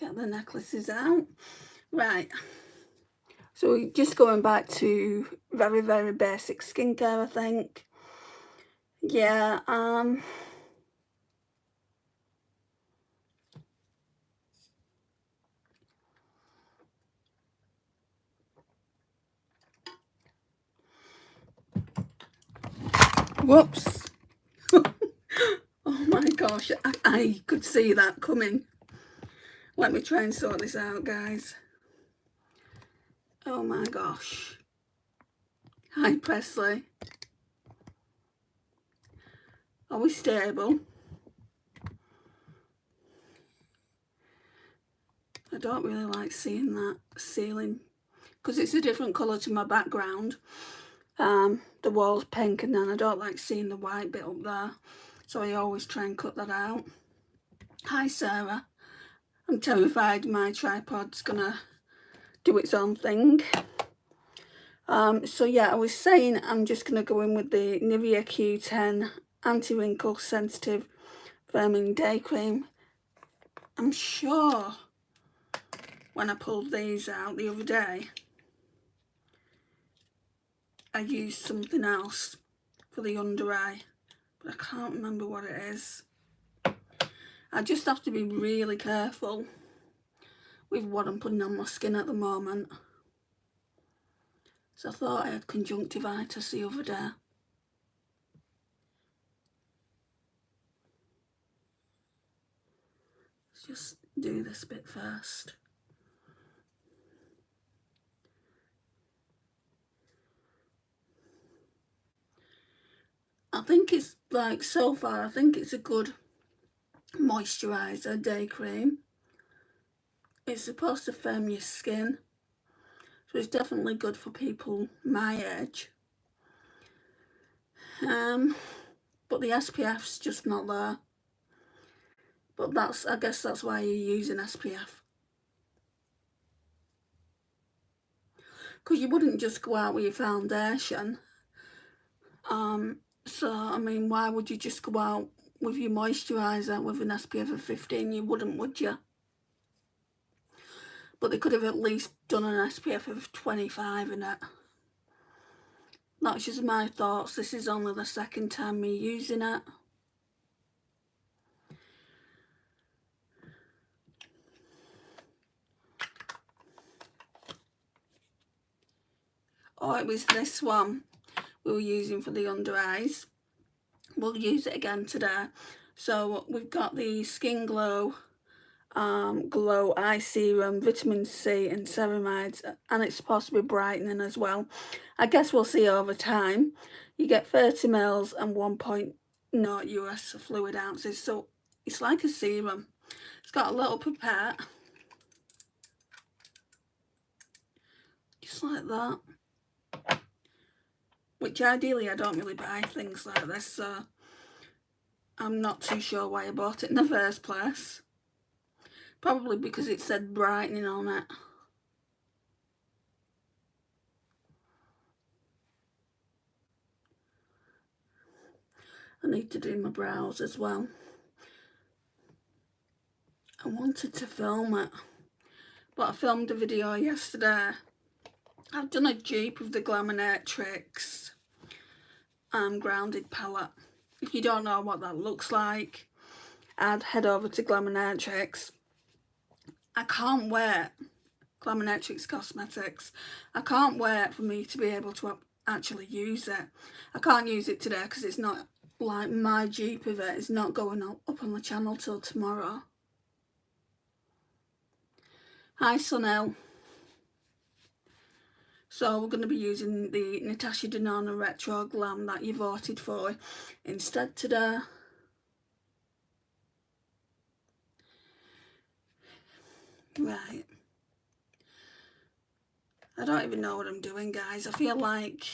Get the necklaces out. Right. So we're just going back to very, very basic skincare, I think. Yeah, whoops. Oh my gosh, I could see that coming. Let me try and sort this out, guys. Oh my gosh. Hi, Presley. Are we stable? I don't really like seeing that ceiling because it's a different colour to my background. The wall's pink and then I don't like seeing the white bit up there. So I always try and cut that out. Hi, Sarah. I'm terrified my tripod's gonna do its own thing. So yeah, I was saying I'm just gonna go in with the Nivea Q10 Anti-Wrinkle Sensitive Firming Day Cream. I'm sure when I pulled these out the other day, I used something else for the under eye, but I can't remember what it is. I just have to be really careful with what I'm putting on my skin at the moment. So I thought I had conjunctivitis the other day. Let's just do this bit first. I think it's like, so far, I think it's a good moisturiser day cream. It's supposed to firm your skin, so it's definitely good for people my age. But the SPF's just not there. But I guess that's why you're using SPF. Because you wouldn't just go out with your foundation. So, I mean, why would you just go out with your moisturiser with an SPF of 15? You wouldn't, would you? But they could have at least done an SPF of 25 in it. That's just my thoughts. This is only the second time me using it. Oh, it was this one we were using for the under eyes. We'll use it again today. So we've got the Skin Glow Glow Eye Serum, Vitamin C and ceramides, and it's supposed to be brightening as well. I guess we'll see over time. You get 30 ml and 1.0 US fluid ounces, so it's like a serum. It's got a little pipette, just like that. Which ideally I don't really buy things like this, so I'm not too sure why I bought it in the first place. Probably because it said brightening on it. I need to do my brows as well. I wanted to film it, but I filmed a video yesterday. I've done a dupe of the Cliniqure grounded palette. If you don't know what that looks like, I'd head over to Cliniqure. I can't wait. Cliniqure Cosmetics. I can't wait for me to be able to actually use it. I can't use it today because it's not, like, my dupe of it is not going up on the channel till tomorrow. Hi, Sunil. So we're going to be using the Natasha Denona Retro Glam that you voted for instead today. Right. I don't even know what I'm doing, guys. I feel like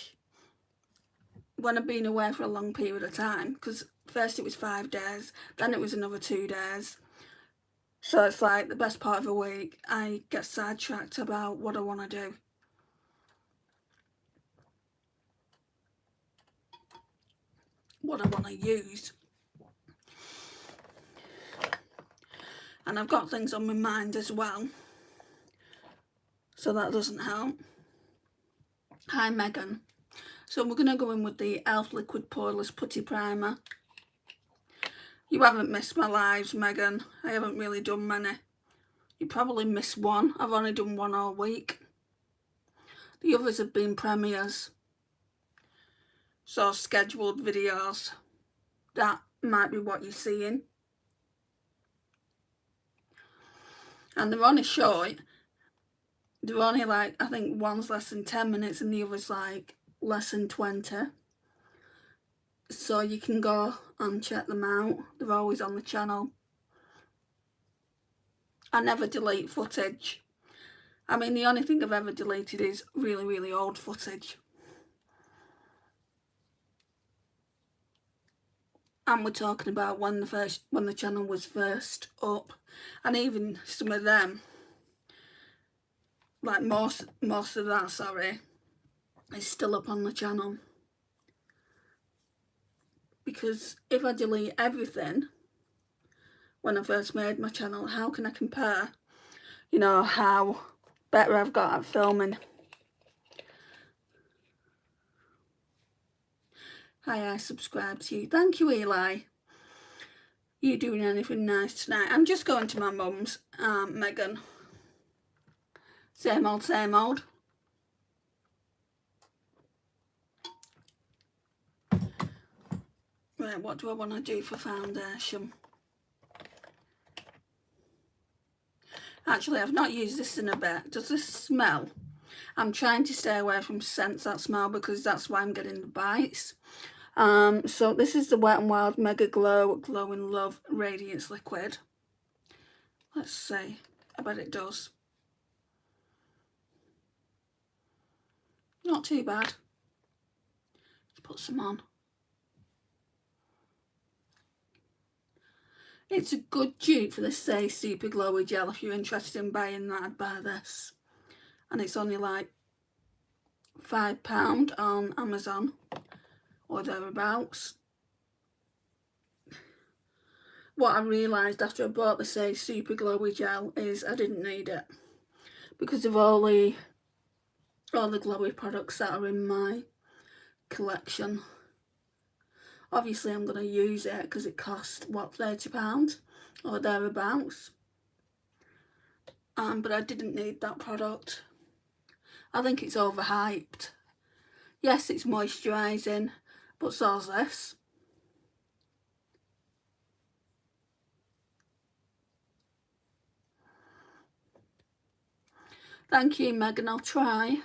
when I've been away for a long period of time, because first it was 5 days, then it was another 2 days. So it's like the best part of a week, I get sidetracked about what I want to do. What I want to use. And I've got things on my mind as well, so that doesn't help. Hi Megan. So we're going to go in with the e.l.f. Liquid Poreless Putty Primer. You haven't missed my lives, Megan. I haven't really done many. You probably missed one. I've only done one all week. The others have been premieres. So scheduled videos. That might be what you're seeing. And they're only short. They're only like, I think one's less than 10 minutes and the other's like less than 20. So you can go and check them out. They're always on the channel. I never delete footage. I mean, the only thing I've ever deleted is really, really old footage. And we're talking about when the channel was first up. And even some of them, like most of that, sorry, is still up on the channel. Because if I delete everything when I first made my channel, how can I compare, you know, how better I've got at filming? Hi, I subscribe to you. Thank you, Eli. You doing anything nice tonight? I'm just going to my mum's, Megan. Same old, same old. Right, what do I want to do for foundation? Actually, I've not used this in a bit. Does this smell? I'm trying to stay away from scents that smell because that's why I'm getting the bites. So this is the Wet n Wild Mega Glow Glow in Love Radiance Liquid. Let's see. I bet it does. Not too bad. Let's put some on. It's a good dupe for the Say Super Glowy Gel. If you're interested in buying that, I'd buy this. And it's only like £5 on Amazon or thereabouts. What I realised after I bought the Say Super Glowy Gel is I didn't need it because of all the glowy products that are in my collection. Obviously I'm going to use it because it cost, what, £30 or thereabouts. But I didn't need that product. I think it's overhyped. Yes, it's moisturising, but so's this. Thank you, Megan. I'll try.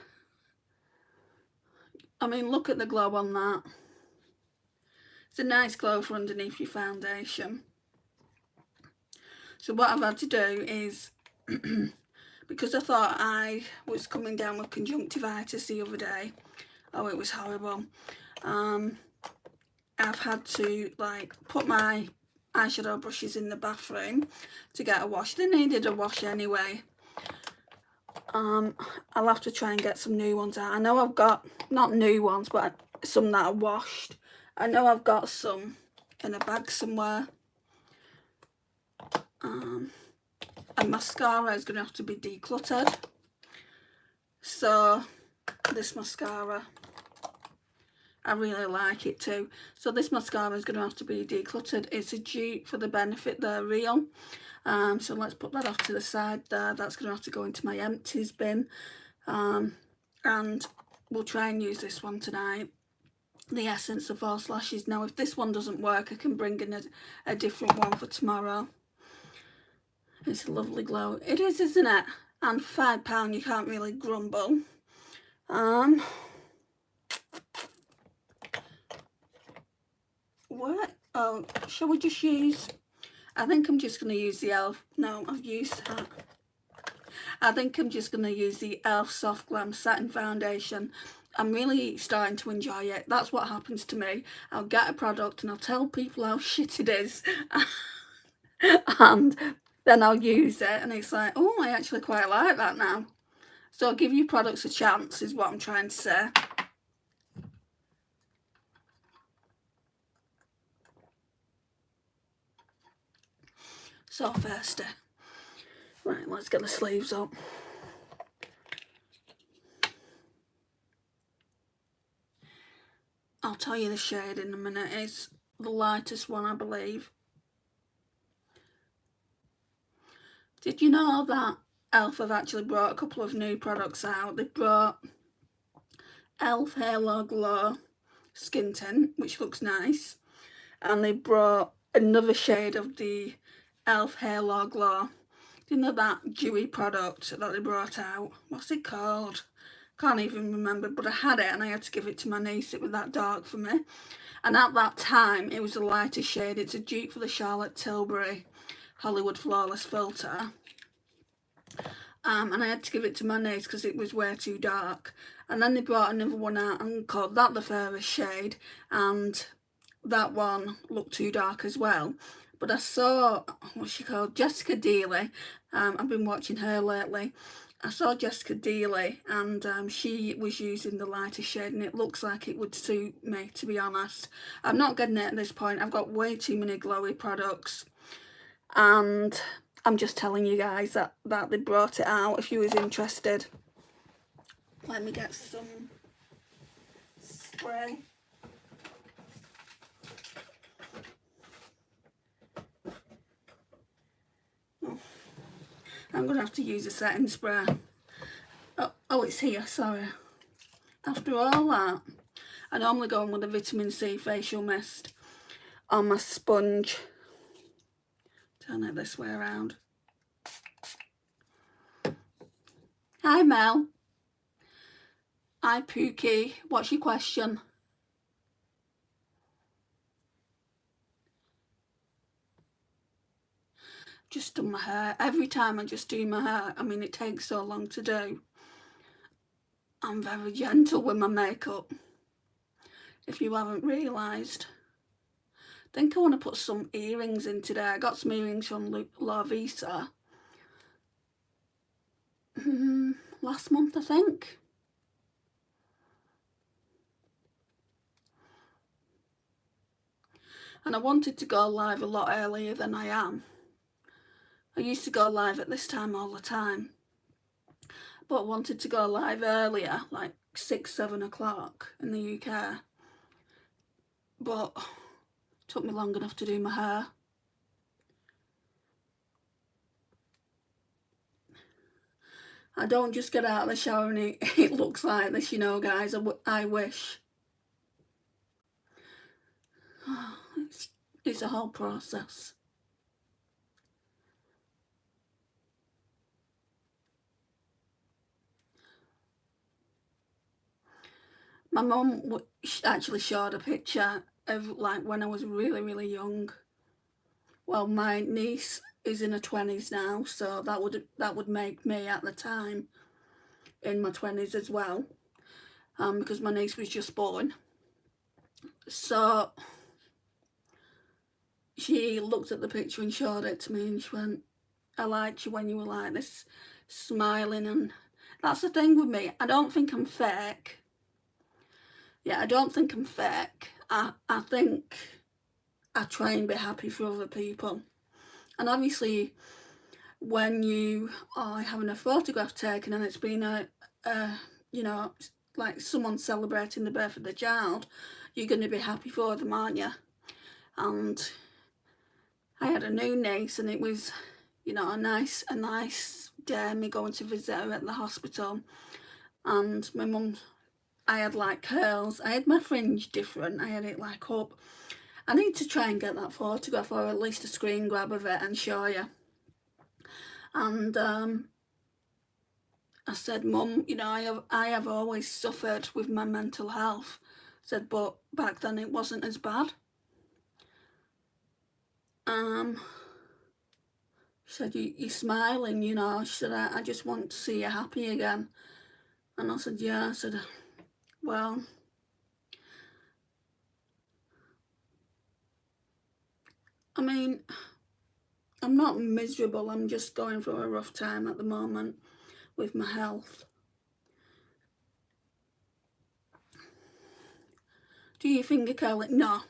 I mean, look at the glow on that. It's a nice glow for underneath your foundation. So what I've had to do is, because I thought I was coming down with conjunctivitis the other day. Oh, it was horrible. I've had to like put my eyeshadow brushes in the bathroom to get a wash. They needed a wash anyway. I'll have to try and get some new ones out. I know I've got, not new ones, but some that are washed. I know I've got some in a bag somewhere. And mascara is going to have to be decluttered. So this mascara, I really like it too. So this mascara is going to have to be decluttered. It's a dupe for the Benefit They're Real. So let's put that off to the side there. That's going to have to go into my empties bin. And we'll try and use this one tonight. The Essence of False Lashes. Now, if this one doesn't work, I can bring in a different one for tomorrow. It's a lovely glow. It is, isn't it? And £5, you can't really grumble. What? Oh, shall we just use... I think I'm just going to use the e.l.f. No, I've used that. I think I'm just going to use the e.l.f. Soft Glam Satin Foundation. I'm really starting to enjoy it. That's what happens to me. I'll get a product and I'll tell people how shit it is. And then I'll use it and it's like, oh, I actually quite like that now. So I'll give you products a chance is what I'm trying to say. So thirsty. Right, let's get the sleeves up. I'll tell you the shade in a minute. It's the lightest one, I believe. Did you know that Elf have actually brought a couple of new products out? They brought Elf Halo Glow Skin Tint, which looks nice. And they brought another shade of the Elf Halo Glow. You know that dewy product that they brought out? What's it called? Can't even remember, but I had it and I had to give it to my niece. It was that dark for me. And at that time, it was a lighter shade. It's a dupe for the Charlotte Tilbury Hollywood Flawless Filter. And I had to give it to my niece because it was way too dark. And then they brought another one out and called that the fairest shade. And that one looked too dark as well. But I saw, what's she called? Jessica Dealey. I've been watching her lately. I saw Jessica Dealey and she was using the lighter shade and it looks like it would suit me, to be honest. I'm not getting it at this point. I've got way too many glowy products. And I'm just telling you guys that they brought it out if you was interested. Let me get some spray. I'm going to have to use a setting spray. Oh, it's here, sorry. After all that, I normally go in with a vitamin C facial mist on my sponge. Turn it this way around. Hi Mel. Hi Pookie. What's your question? Just done my hair. Every time I just do my hair, I mean it takes so long to do. I'm very gentle with my makeup, if you haven't realised. I think I want to put some earrings in today. I got some earrings from La Visa last month, I think. And I wanted to go live a lot earlier than I am. I used to go live at this time all the time, but I wanted to go live earlier, like 6, 7 o'clock in the UK. But it took me long enough to do my hair. I don't just get out of the shower and it looks like this, you know, guys. I wish. It's a whole process. My mum actually showed a picture of like when I was really, really young. Well, my niece is in her 20s now, so that would make me at the time in my 20s as well, because my niece was just born. So she looked at the picture and showed it to me and she went, I liked you when you were like this, smiling. And that's the thing with me, I don't think I'm fake. Yeah, I don't think I'm fake. I think I try and be happy for other people. And obviously when you are having a photograph taken and it's been you know, like someone celebrating the birth of the child, you're going to be happy for them, aren't you? And I had a new niece and it was, you know, a nice day, me going to visit her at the hospital. And my mum, I had like curls, I had my fringe different, I had it like up. I need to try and get that photograph or at least a screen grab of it and show you. And I said, Mum, you know, I have always suffered with my mental health. I said, but back then it wasn't as bad. She said, you're smiling, you know. She said, I just want to see you happy again. And I said, yeah. I said, well, I mean, I'm not miserable. I'm just going through a rough time at the moment with my health. Do you finger curl it? No.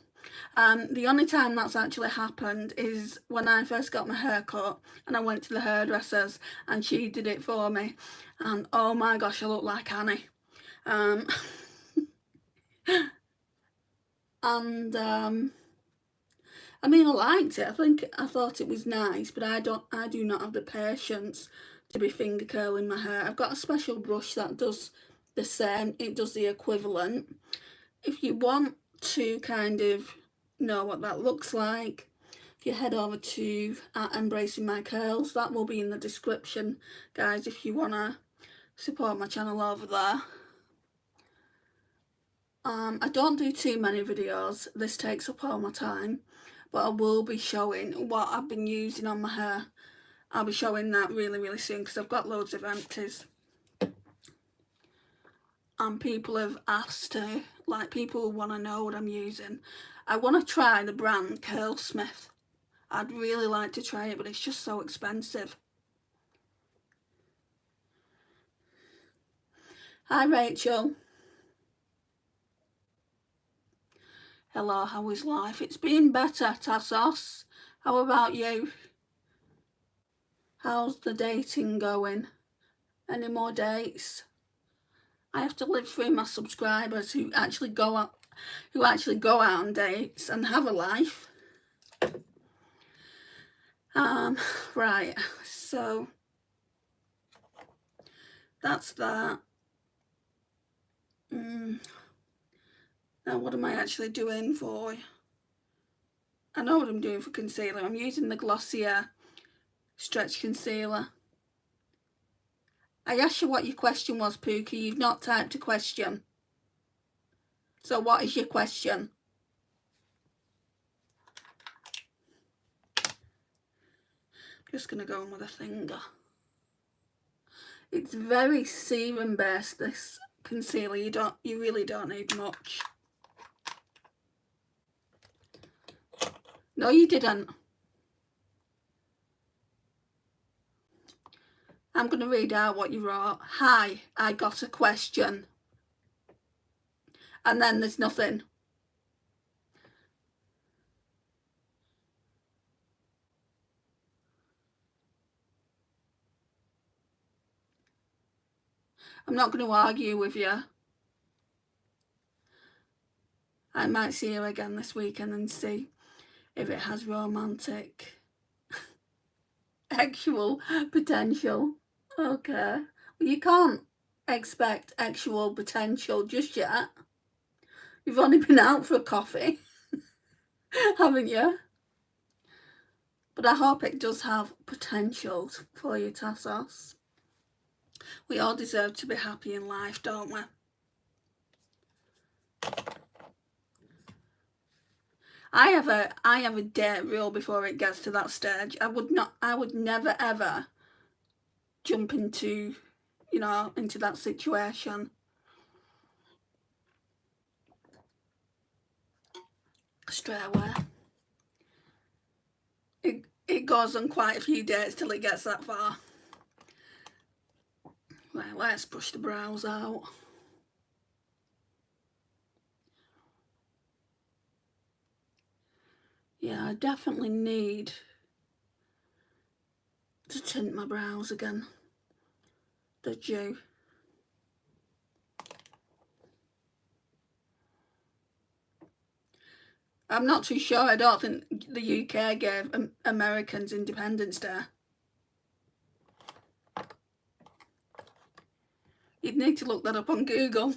The only time that's actually happened is when I first got my hair cut and I went to the hairdresser's and she did it for me, and oh my gosh, I look like Annie. And I mean, I liked it. I thought it was nice, but I do not have the patience to be finger curling my hair. I've got a special brush that does the same. It does the equivalent. If you want to kind of know what that looks like, if you head over to Embracing My Curls, that will be in the description, guys, if you want to support my channel over there. I don't do too many videos. This takes up all my time, but I will be showing what I've been using on my hair. I'll be showing that really soon because I've got loads of empties. And people have asked to, like, people want to know what I'm using. I want to try the brand Curlsmith. I'd really like to try it, but it's just so expensive. Hi Rachel. Hello, how is life? It's been better, Tassos. How about you? How's the dating going? Any more dates? I have to live through my subscribers who actually go out on dates and have a life. Right, so that's that. Now what am I actually doing for? I know what I'm doing for concealer. I'm using the Glossier Stretch Concealer. I asked you what your question was, Pookie. You've not typed a question. So what is your question? Just going to go in with a finger. It's very serum based, this concealer. You really don't need much. No, you didn't. I'm going to read out what you wrote. Hi, I got a question. And then there's nothing. I'm not going to argue with you. I might see you again this weekend and see if it has romantic actual potential. Okay. Well, you can't expect actual potential just yet. You've only been out for a coffee, haven't you? But I hope it does have potential for you, Tassos. We all deserve to be happy in life, don't we? I have a date rule before it gets to that stage. I would never ever jump into, into that situation. Straight away. It goes on quite a few dates till it gets that far. Right, let's brush the brows out. Yeah, I definitely need to tint my brows again. They're due. I'm not too sure. I don't think the UK gave Americans Independence Day. You'd need to look that up on Google.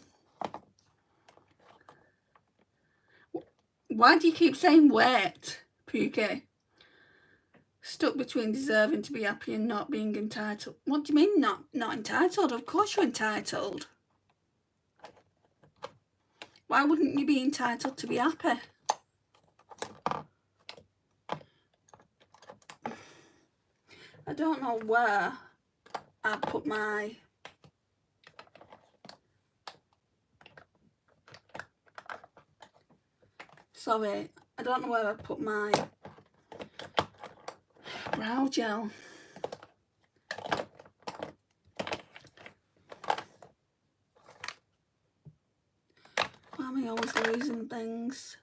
Why do you keep saying wait, Pookie? Stuck between deserving to be happy and not being entitled. What do you mean not entitled? Of course you're entitled. Why wouldn't you be entitled to be happy? I don't know where I put my... Sorry, I don't know where I put my brow gel. Why am I always losing things?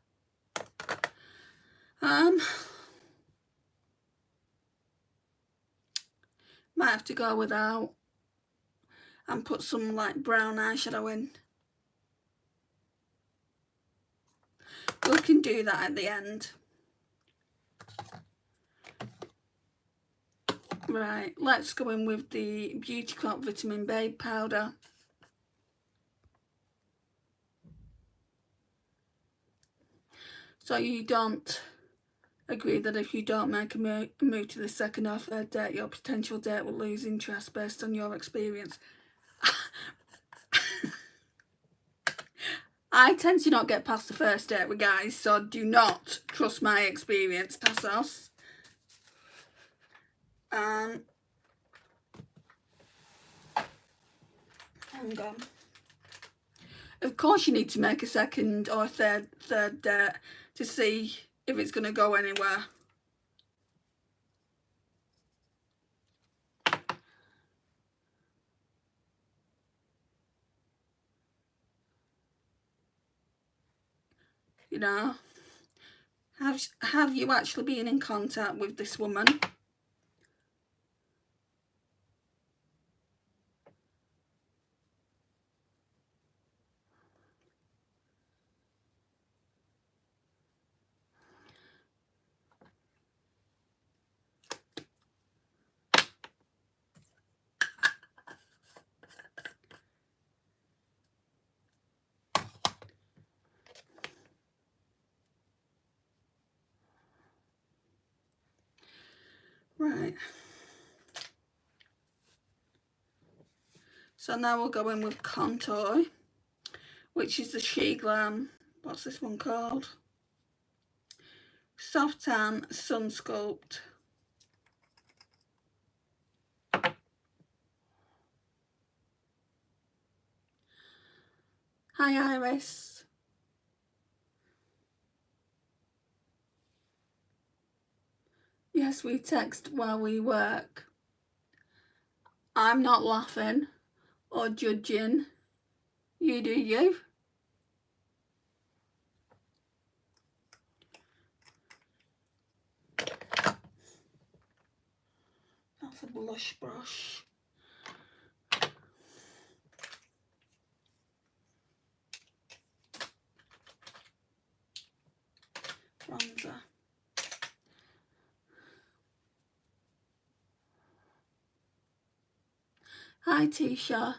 Might have to go without and put some like brown eyeshadow in. We can do that at the end. Right, let's go in with the Beauty Clock Vitamin Babe powder. So you don't agree that if you don't make a move to the second or third date, your potential date will lose interest based on your experience. I tend to not get past the first date with guys, so do not trust my experience, Tassos. Hang on. Of course you need to make a second or third date to see if it's going to go anywhere. You know, have you actually been in contact with this woman? Right. So now we'll go in with Contour, which is the She Glam. What's this one called? Soft Tan Sun Sculpt. Hi Iris. Yes, we text while we work. I'm not laughing or judging. You do you. That's a blush brush. Bronzer. Hi Tisha.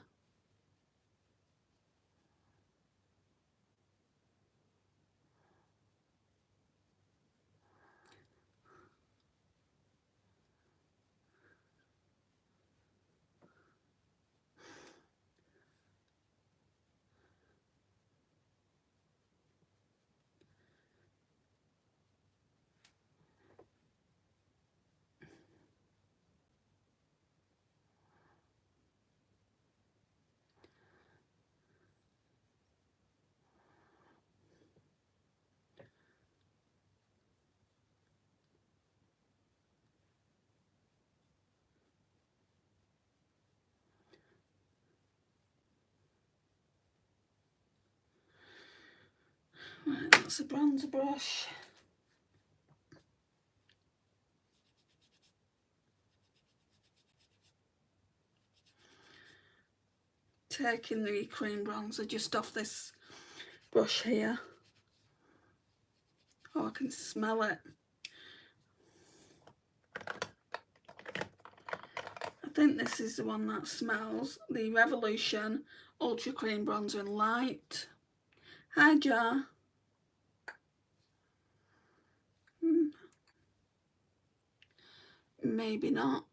Right, that's a bronzer brush. Taking the cream bronzer just off this brush here. Oh, I can smell it. I think this is the one that smells. The Revolution Ultra Cream Bronzer in Light. Hi, Jar. Maybe not.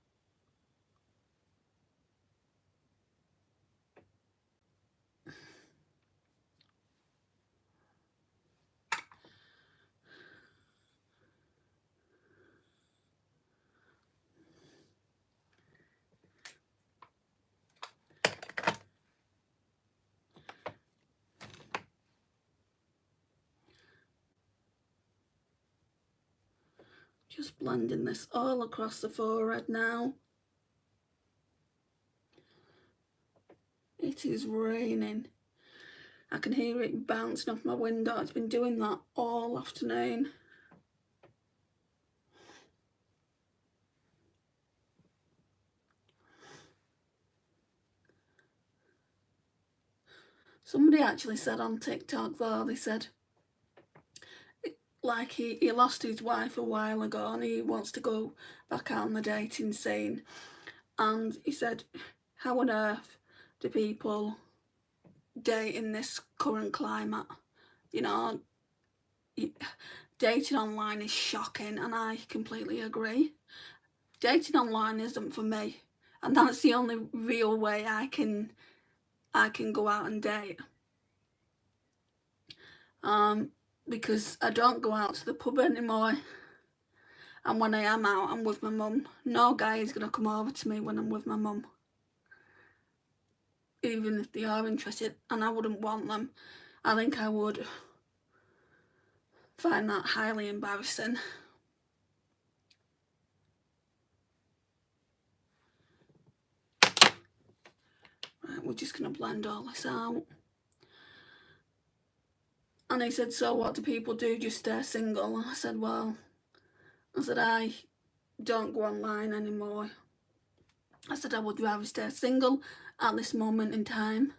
Just blending this all across the forehead now. It is raining. I can hear it bouncing off my window. It's been doing that all afternoon. Somebody actually said on TikTok though, they said, like he lost his wife a while ago and he wants to go back out on the dating scene. And he said, how on earth do people date in this current climate? You know, dating online is shocking, and I completely agree. Dating online isn't for me, and that's the only real way I can go out and date. Because I don't go out to the pub anymore, and when I am out, I'm with my mum. No guy is going to come over to me when I'm with my mum, even if they are interested, and I wouldn't want them. I think I would find that highly embarrassing. Right, we're just going to blend all this out. And he said, so what do people do, just stay single? And I said, well, I don't go online anymore. I said I would rather stay single at this moment in time.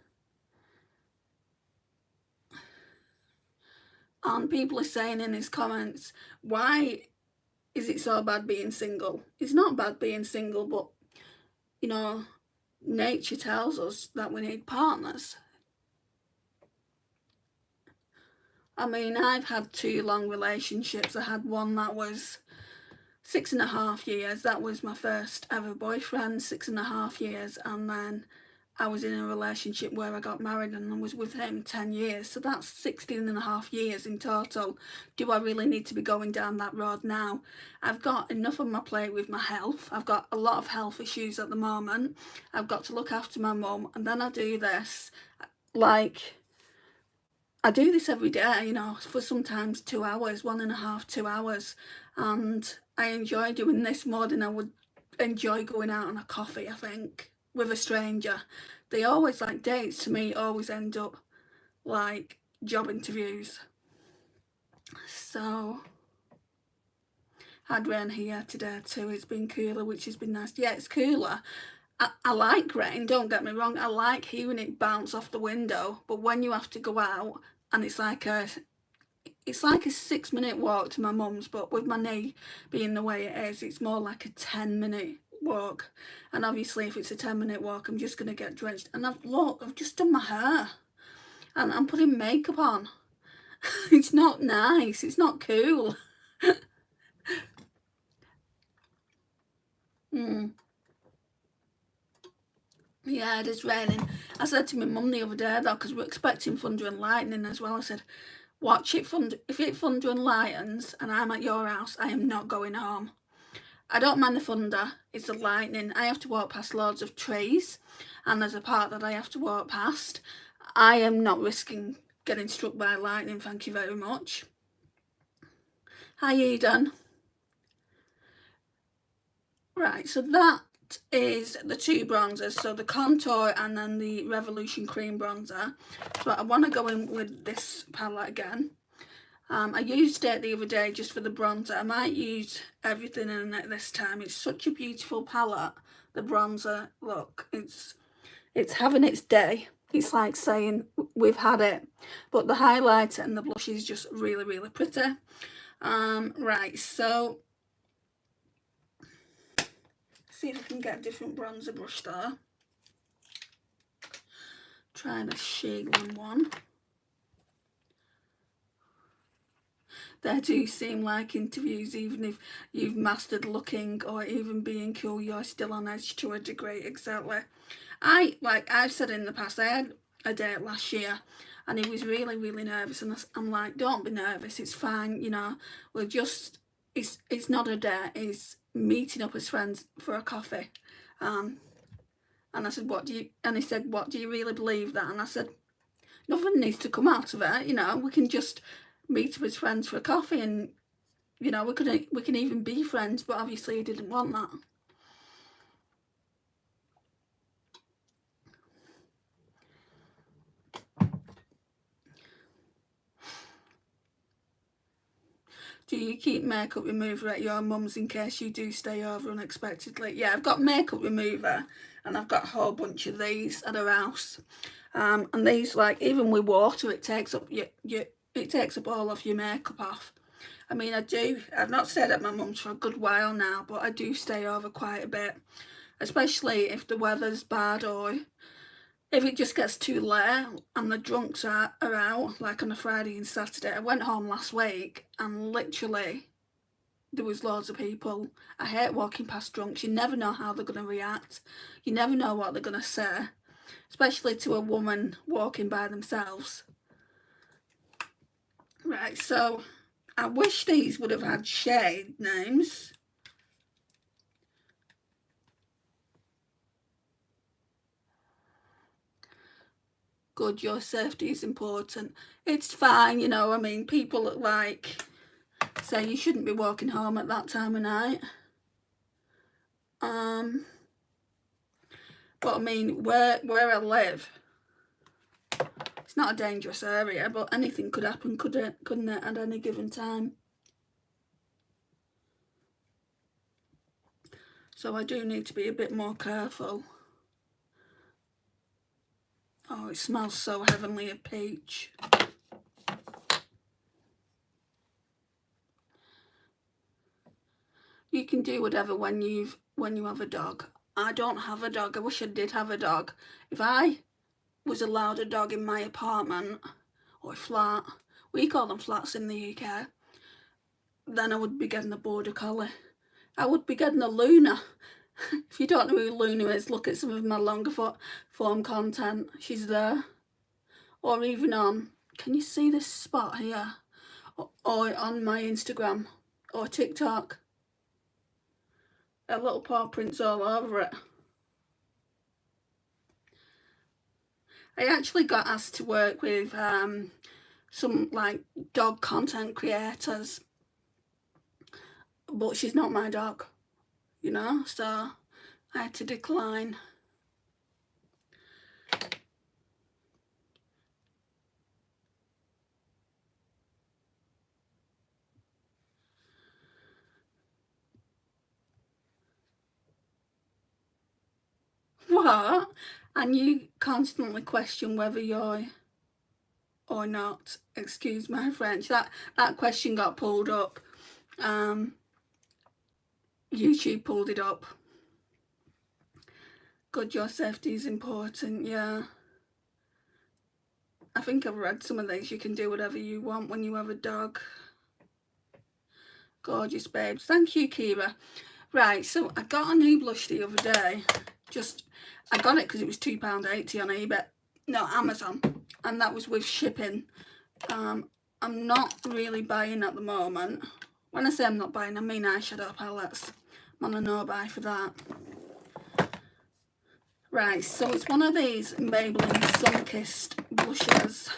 And people are saying in his comments, why is it so bad being single? It's not bad being single, but, you know, nature tells us that we need partners. I mean, I've had 2 long relationships. I had one that was 6.5 years. That was my first ever boyfriend, 6.5 years. And then I was in a relationship where I got married and I was with him 10 years. So that's 16.5 years in total. Do I really need to be going down that road now? I've got enough on my plate with my health. I've got a lot of health issues at the moment. I've got to look after my mum, and then I do this. Like, I do this every day, you know, for sometimes 2 hours, 1.5, 2 hours. And I enjoy doing this more than I would enjoy going out on a coffee, I think, with a stranger. They always, like, dates to me always end up like job interviews. So had rain here today too. It's been cooler, which has been nice. Yeah, it's cooler. I like rain, don't get me wrong. I like hearing it bounce off the window, but when you have to go out and it's like a 6-minute walk to my mum's, but with my knee being the way it is, it's more like a 10-minute walk. And obviously if it's a 10-minute walk, I'm just going to get drenched. And I've just done my hair and I'm putting makeup on. It's not nice, it's not cool. Yeah, it is raining. I said to my mum the other day though, because we're expecting thunder and lightning as well, I said, watch it thunder. If it thunder and lightens and I'm at your house, I am not going home. I don't mind the thunder, it's the lightning. I have to walk past loads of trees and there's a part that I have to walk past. I am not risking getting struck by lightning, thank you very much. Hi Eden. Right, so that is the 2 bronzers, so the contour and then the Revolution cream bronzer. So I want to go in with this palette again. I used it the other day just for the bronzer. I might use everything in it this time. It's such a beautiful palette, the bronzer. Look, it's having its day. It's like saying we've had it. But the highlighter and the blush is just really, really pretty. Right, so see if I can get a different bronzer brush there. Try the Shea Glam one. They do seem like interviews, even if you've mastered looking or even being cool, you're still on edge to a degree. Exactly. Like I've said in the past, I had a date last year and he was really, really nervous, and I'm like, don't be nervous, it's fine, you know, we're just, it's not a date, it's meeting up as friends for a coffee. And I said, and he said, what, do you really believe that? And I said, nothing needs to come out of it, you know, we can just meet up as friends for a coffee, and you know, we can even be friends. But obviously he didn't want that. Do you keep makeup remover at your mum's in case you do stay over unexpectedly? Yeah, I've got makeup remover and I've got a whole bunch of these at our house. And these, like, even with water, it takes up it takes up all of your makeup off. I mean, I've not stayed at my mum's for a good while now, but I do stay over quite a bit, especially if the weather's bad or if it just gets too late and the drunks are out, like on a Friday and Saturday. I went home last week and literally there was loads of people. I hate walking past drunks. You never know how they're going to react. You never know what they're going to say, especially to a woman walking by themselves. Right, so I wish these would have had shade names. Good, your safety is important. It's fine, you know, I mean, people that like say you shouldn't be walking home at that time of night. But I mean, where I live, it's not a dangerous area, but anything could happen, couldn't it, at any given time? So I do need to be a bit more careful. Oh, it smells so heavenly of peach. You can do whatever when you have a dog. I don't have a dog. I wish I did have a dog. If I was allowed a dog in my apartment or flat, we call them flats in the UK, then I would be getting a border collie. I would be getting a Luna. If you don't know who Luna is, look at some of my longer form content. She's there. Or even on, can you see this spot here? Or on my Instagram or TikTok. A little paw prints all over it. I actually got asked to work with some like dog content creators, but she's not my dog, you know, so I had to decline. What? And you constantly question whether you're or not. Excuse my French. That question got pulled up. YouTube pulled it up. Good, your safety is important, yeah. I think I've read some of these. You can do whatever you want when you have a dog. Gorgeous babes. Thank you, Kira. Right, so I got a new blush the other day. I got it because it was £2.80 on eBay. No, Amazon. And that was with shipping. I'm not really buying at the moment. When I say I'm not buying, I mean eyeshadow palettes. I'm on a no-buy for that. Right, so it's one of these Maybelline Sun-Kissed blushes.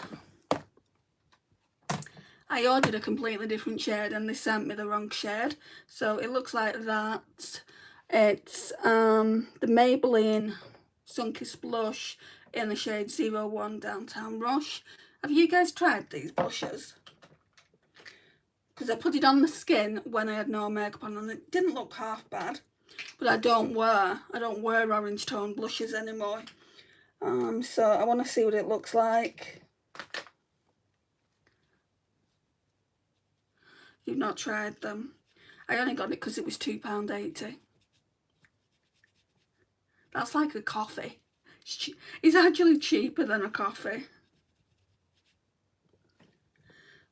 I ordered a completely different shade and they sent me the wrong shade. So it looks like that. It's the Maybelline Sun-Kissed blush in the shade 01 Downtown Rush. Have you guys tried these blushes? Because I put it on the skin when I had no makeup on and it didn't look half bad. But I don't wear orange tone blushes anymore. So I want to see what it looks like. You've not tried them. I only got it because it was £2.80. That's like a coffee. It's actually cheaper than a coffee.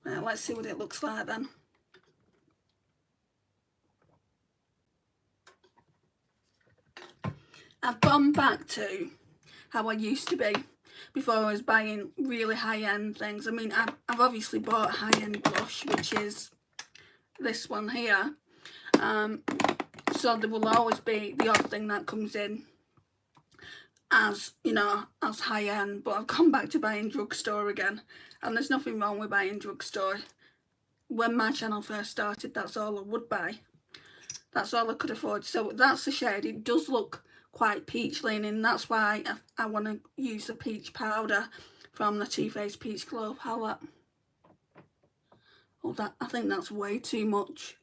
Well, let's see what it looks like then. I've gone back to how I used to be before I was buying really high-end things. I mean, I've obviously bought a high-end blush, which is this one here. So there will always be the odd thing that comes in as, you know, as high-end, but I've gone back to buying drugstore again. And there's nothing wrong with buying drugstore. When my channel first started, that's all I would buy. That's all I could afford. So that's the shade. It does look quite peach leaning. That's why I want to use the peach powder from the Too Faced Peach Glow palette. Oh, I think that's way too much.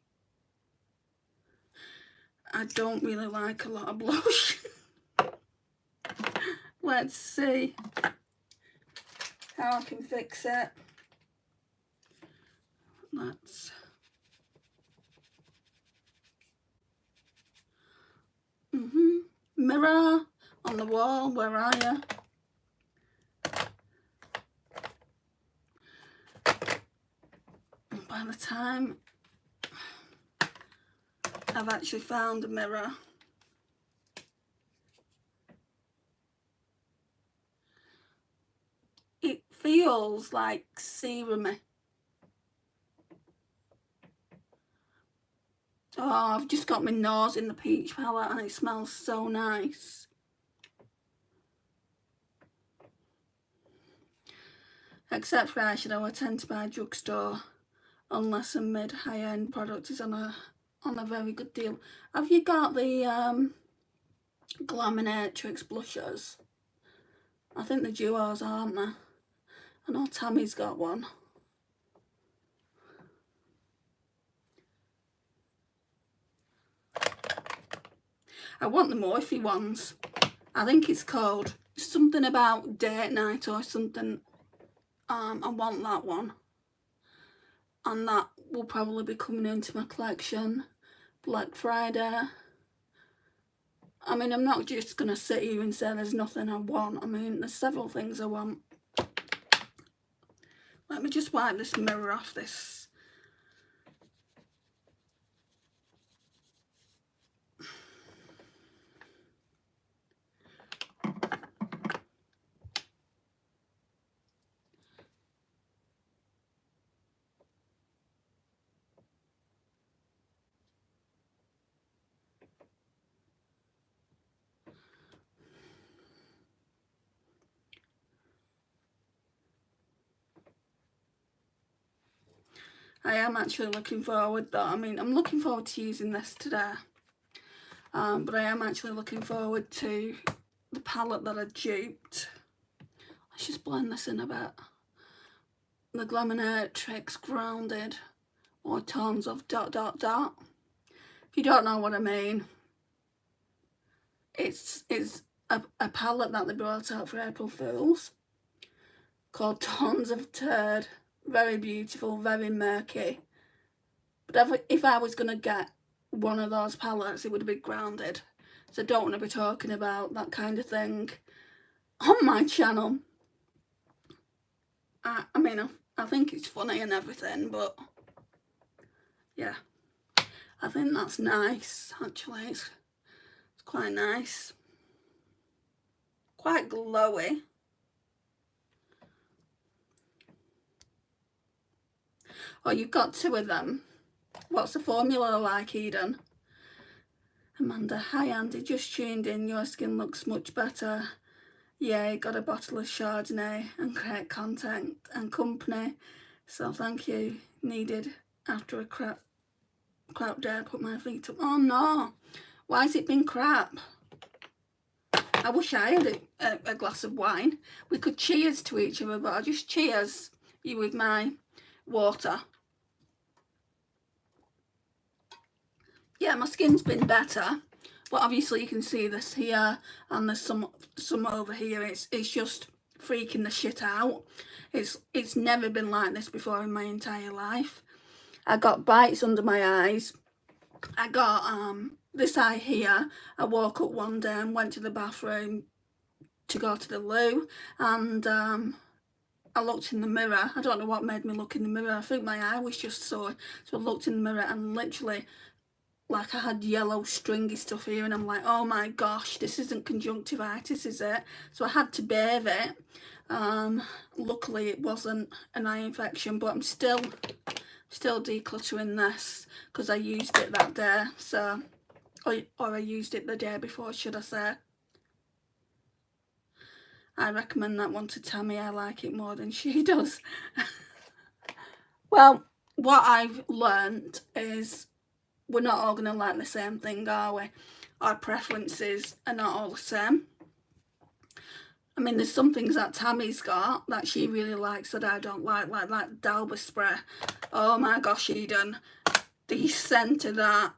I don't really like a lot of blush. Let's see how I can fix it. Let's... Mirror on the wall, where are you? By the time I've actually found a mirror, it feels like serumy. Oh, I've just got my nose in the peach palette and it smells so nice. Except for eyeshadow, I tend to buy drugstore unless a mid high-end product is on a very good deal. Have you got the Cliniqure blushers? I think the duos, aren't they? I know Tammy's got one. I want the Morphe ones. I think it's called something about date night or something. I want that one. And that will probably be coming into my collection Black Friday. I mean, I'm not just going to sit here and say there's nothing I want. I mean, there's several things I want. Let me just wipe this mirror off this. I am actually looking forward though. I mean, I'm looking forward to using this today. But I am actually looking forward to the palette that I duped. Let's just blend this in a bit. The Cliniqure Grounded, or Tones of ... If you don't know what I mean, it's a palette that they brought out for April Fools called Tones of Turd. Very beautiful, very murky. But if I was going to get one of those palettes, it would be Grounded. So I don't want to be talking about that kind of thing on my channel. I mean, I think it's funny and everything, but yeah. I think that's nice, actually. It's quite nice. Quite glowy. Oh, you've got two of them. What's the formula like, Eden? Amanda, hi Andy, just tuned in. Your skin looks much better. Yeah, got a bottle of Chardonnay and great content and company. So thank you. Needed after a crap day. Put my feet up. Oh no, why has it been crap? I wish I had a glass of wine. We could cheers to each other, but I'll just cheers you with my water. Yeah, my skin's been better, but obviously you can see this here and there's some over here. It's just freaking the shit out. It's never been like this before in my entire life. I got bites under my eyes. I got this eye here. I woke up one day and went to the bathroom to go to the loo, and I looked in the mirror. I don't know what made me look in the mirror. I think my eye was just sore. So I looked in the mirror and literally, like, I had yellow stringy stuff here, and I'm like, oh my gosh, this isn't conjunctivitis, is it? So I had to bathe it. Luckily it wasn't an eye infection, but I'm still decluttering this because I used it that day. So, or I used it the day before, should I say. I recommend that one to Tammy. I like it more than she does. Well, what I've learned is we're not all going to like the same thing, are we? Our preferences are not all the same. I mean, there's some things that Tammy's got that she really likes that I don't like that Dalba spray. Oh my gosh, Eden, the scent of that.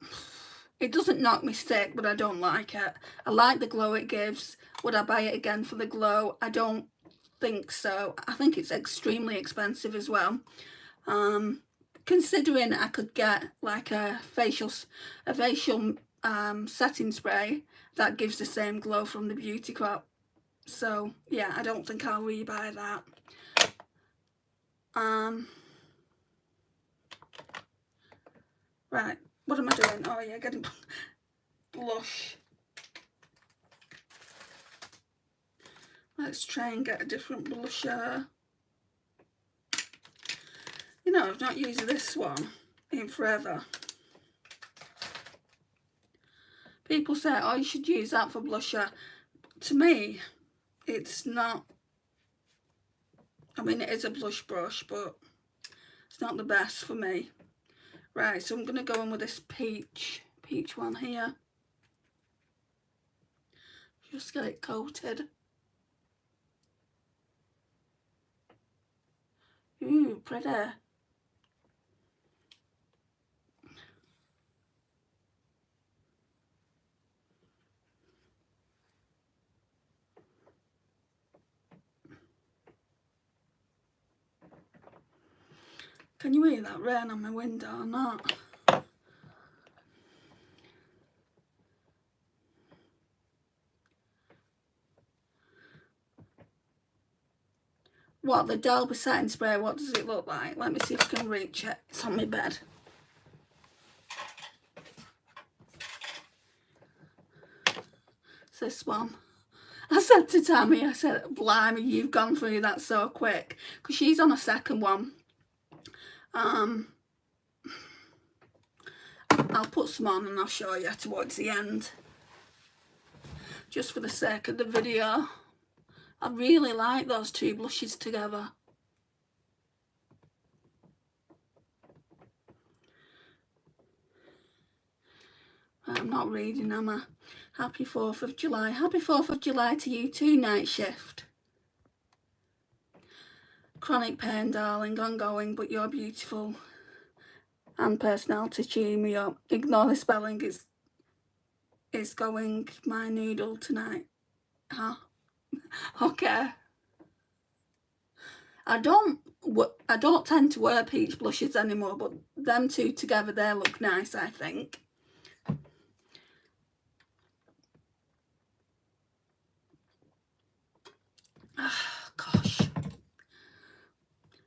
It doesn't knock me sick, but I don't like it. I like the glow it gives. Would I buy it again for the glow? I don't think so. I think it's extremely expensive as well. Considering I could get like a facial setting spray that gives the same glow from the Beauty Crop. So yeah, I don't think I'll rebuy that. Right, what am I doing? Oh yeah, getting blush. Let's try and get a different blusher. You know, I've not used this one in forever. People say, oh, you should use that for blusher. To me, it's not. I mean, it is a blush brush, but it's not the best for me. Right, so I'm going to go in with this peach one here. Just get it coated. Ooh, pretty. Can you hear that rain on my window or not? What, the Dalby setting spray, what does it look like? Let me see if I can reach it. It's on my bed. It's this one. I said to Tammy, I said, blimey, you've gone through that so quick. Because she's on a second one. I'll put some on and I'll show you towards the end. Just for the sake of the video. I really like those two blushes together. I'm not reading, am I? Happy 4th of July. Happy 4th of July to you too, Night Shift. Chronic pain, darling, ongoing, but you're beautiful. And personality, cheer me up. Ignore the spelling, it's going my noodle tonight. Huh? Okay. I don't tend to wear peach blushes anymore, but them two together, they look nice, I think. Gosh.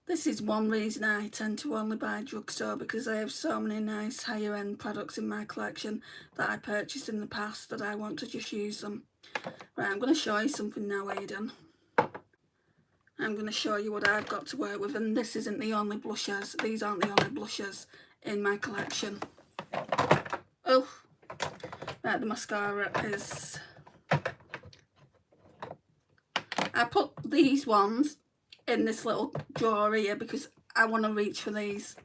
This is one reason I tend to only buy drugstore, because I have so many nice higher end products in my collection that I purchased in the past that I want to just use them. Right, I'm going to show you something now, Aidan. I'm going to show you what I've got to work with, and this isn't the only blushers. These aren't the only blushers in my collection. Oh, right, the mascara is... I put these ones in this little drawer here because I want to reach for these.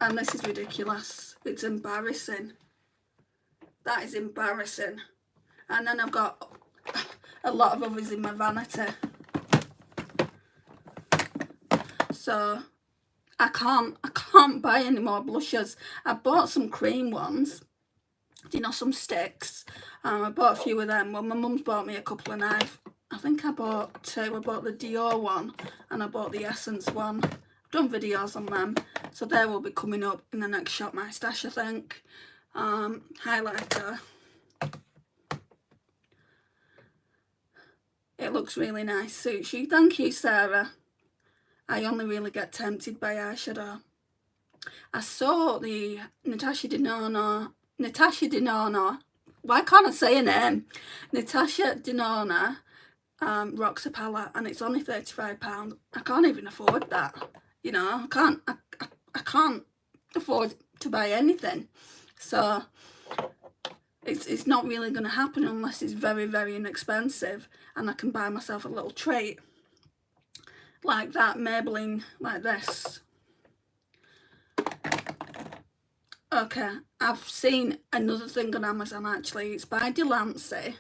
And this is ridiculous. It's embarrassing. That is embarrassing. And then I've got a lot of others in my vanity. So I can't buy any more blushers. I bought some cream ones, you know, some sticks. I bought a few of them. Well, my mum's bought me a couple, and I think I bought two. I bought the Dior one and I bought the Essence one. I've done videos on them, so they will be coming up in the next Shop My Stash, I think. Highlighter. It looks really nice. Suits you. Thank you, Sarah. I only really get tempted by eyeshadow. I saw the Natasha Denona, why can't I say her name? Natasha Denona Roxa palette, and it's only £35. I can't even afford that. You know, I can't afford to buy anything. So it's not really going to happen unless it's very, very inexpensive and I can buy myself a little treat. Like that Maybelline, like this. Okay, I've seen another thing on Amazon actually. It's by Delancey.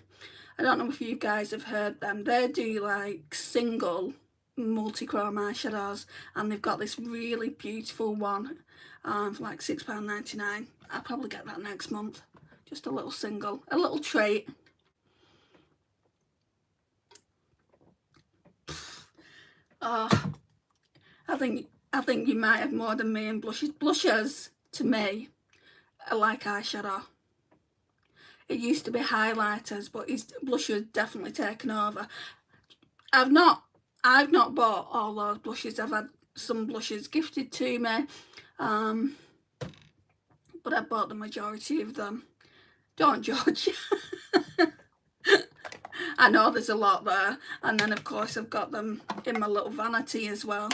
I don't know if you guys have heard them. They do like single multi-chrome eyeshadows, and they've got this really beautiful one for like £6.99. I'll probably get that next month. Just a little single, a little treat. Oh, I think you might have more than me in blushes. Blushes to me are like eyeshadow. It used to be highlighters, but blushes definitely taken over. I've not bought all those blushes. I've had some blushes gifted to me, but I bought the majority of them. Don't judge. I know there's a lot there, and then of course I've got them in my little vanity as well,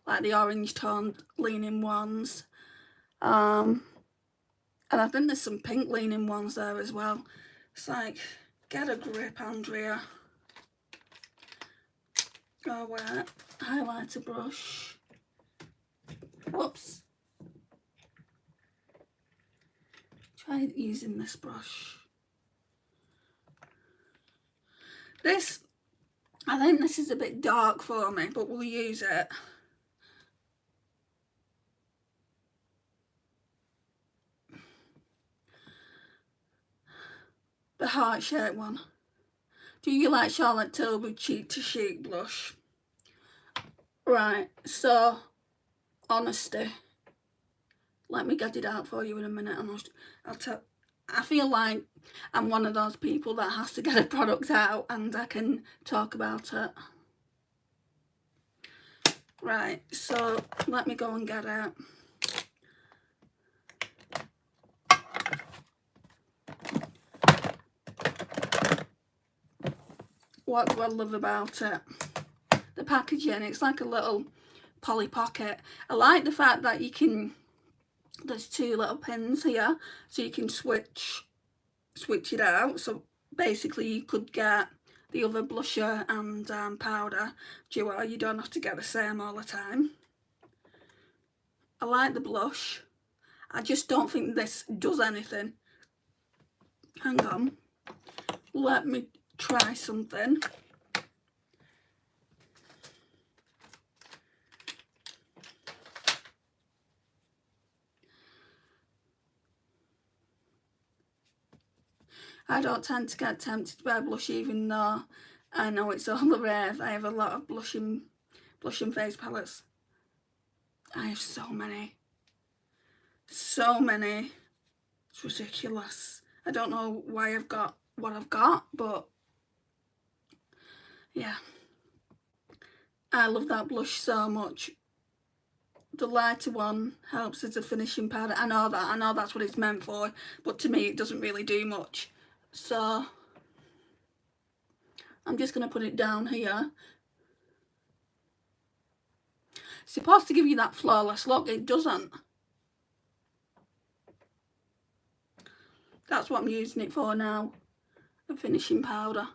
like the orange tone leaning ones, and I think there's some pink leaning ones there as well. It's like, get a grip, Andrea. Oh, wait, highlighter brush. Whoops. Try using this brush. This, I think this is a bit dark for me, but we'll use it. The heart-shaped one. Do you like Charlotte Tilbury Cheek to Chic blush? Right, so, honesty. Let me get it out for you in a minute, and I'll tell. I feel like I'm one of those people that has to get a product out and I can talk about it. Right, so let me go and get it. What do I love about it? The packaging, it's like a little Polly Pocket. I like the fact that you can, there's two little pins here, so you can switch it out. So basically you could get the other blusher and powder duo. You don't have to get the same all the time. I like the blush. I just don't think this does anything. Hang on. Let me try something. I don't tend to get tempted by blush, even though I know it's all the rave. I have a lot of blushing face palettes. I have so many. So many. It's ridiculous. I don't know why I've got what I've got, but yeah. I love that blush so much. The lighter one helps as a finishing powder. I know that's what it's meant for, but to me it doesn't really do much. So I'm just going to put it down here. It's supposed to give you that flawless look. It doesn't. That's what I'm using it for now, a finishing powder.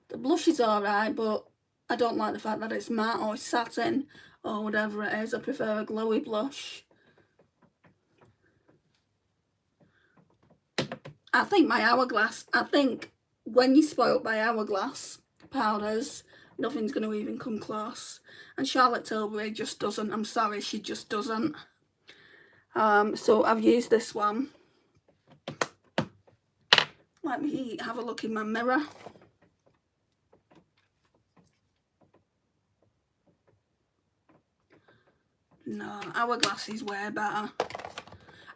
The blush is alright, but I don't like the fact that it's matte or satin or whatever it is. I prefer a glowy blush. I think when you're spoilt by Hourglass powders, nothing's going to even come close. And Charlotte Tilbury just doesn't. I'm sorry, she just doesn't. So I've used this one. Let me have a look in my mirror. No, Hourglass is way better.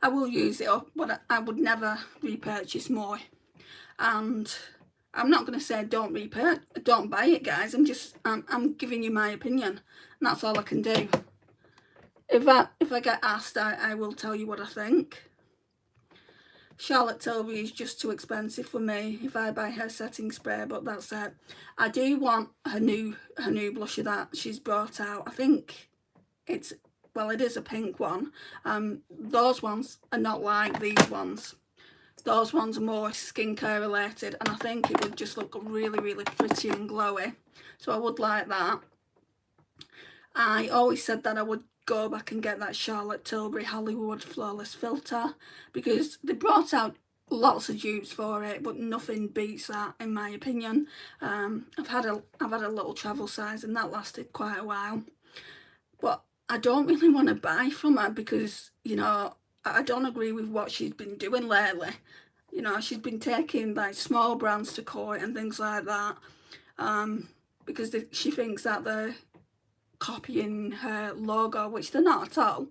I will use it up, but I would never repurchase more. And I'm not going to say don't buy it, guys. I'm giving you my opinion, and that's all I can do. If I get asked, I will tell you what I think. Charlotte Tilbury is just too expensive for me if I buy her setting spray, but that's it. I do want her new blusher that she's brought out. I think it is a pink one. Those ones are not like these ones. Those ones are more skincare related, and I think it would just look really, really pretty and glowy. So I would like that. I always said that I would go back and get that Charlotte Tilbury Hollywood Flawless Filter, because they brought out lots of dupes for it, but nothing beats that in my opinion. I've had a little travel size and that lasted quite a while, but I don't really want to buy from her because, you know, I don't agree with what she's been doing lately. You know, she's been taking like small brands to court and things like that, because she thinks that they're copying her logo, which they're not at all.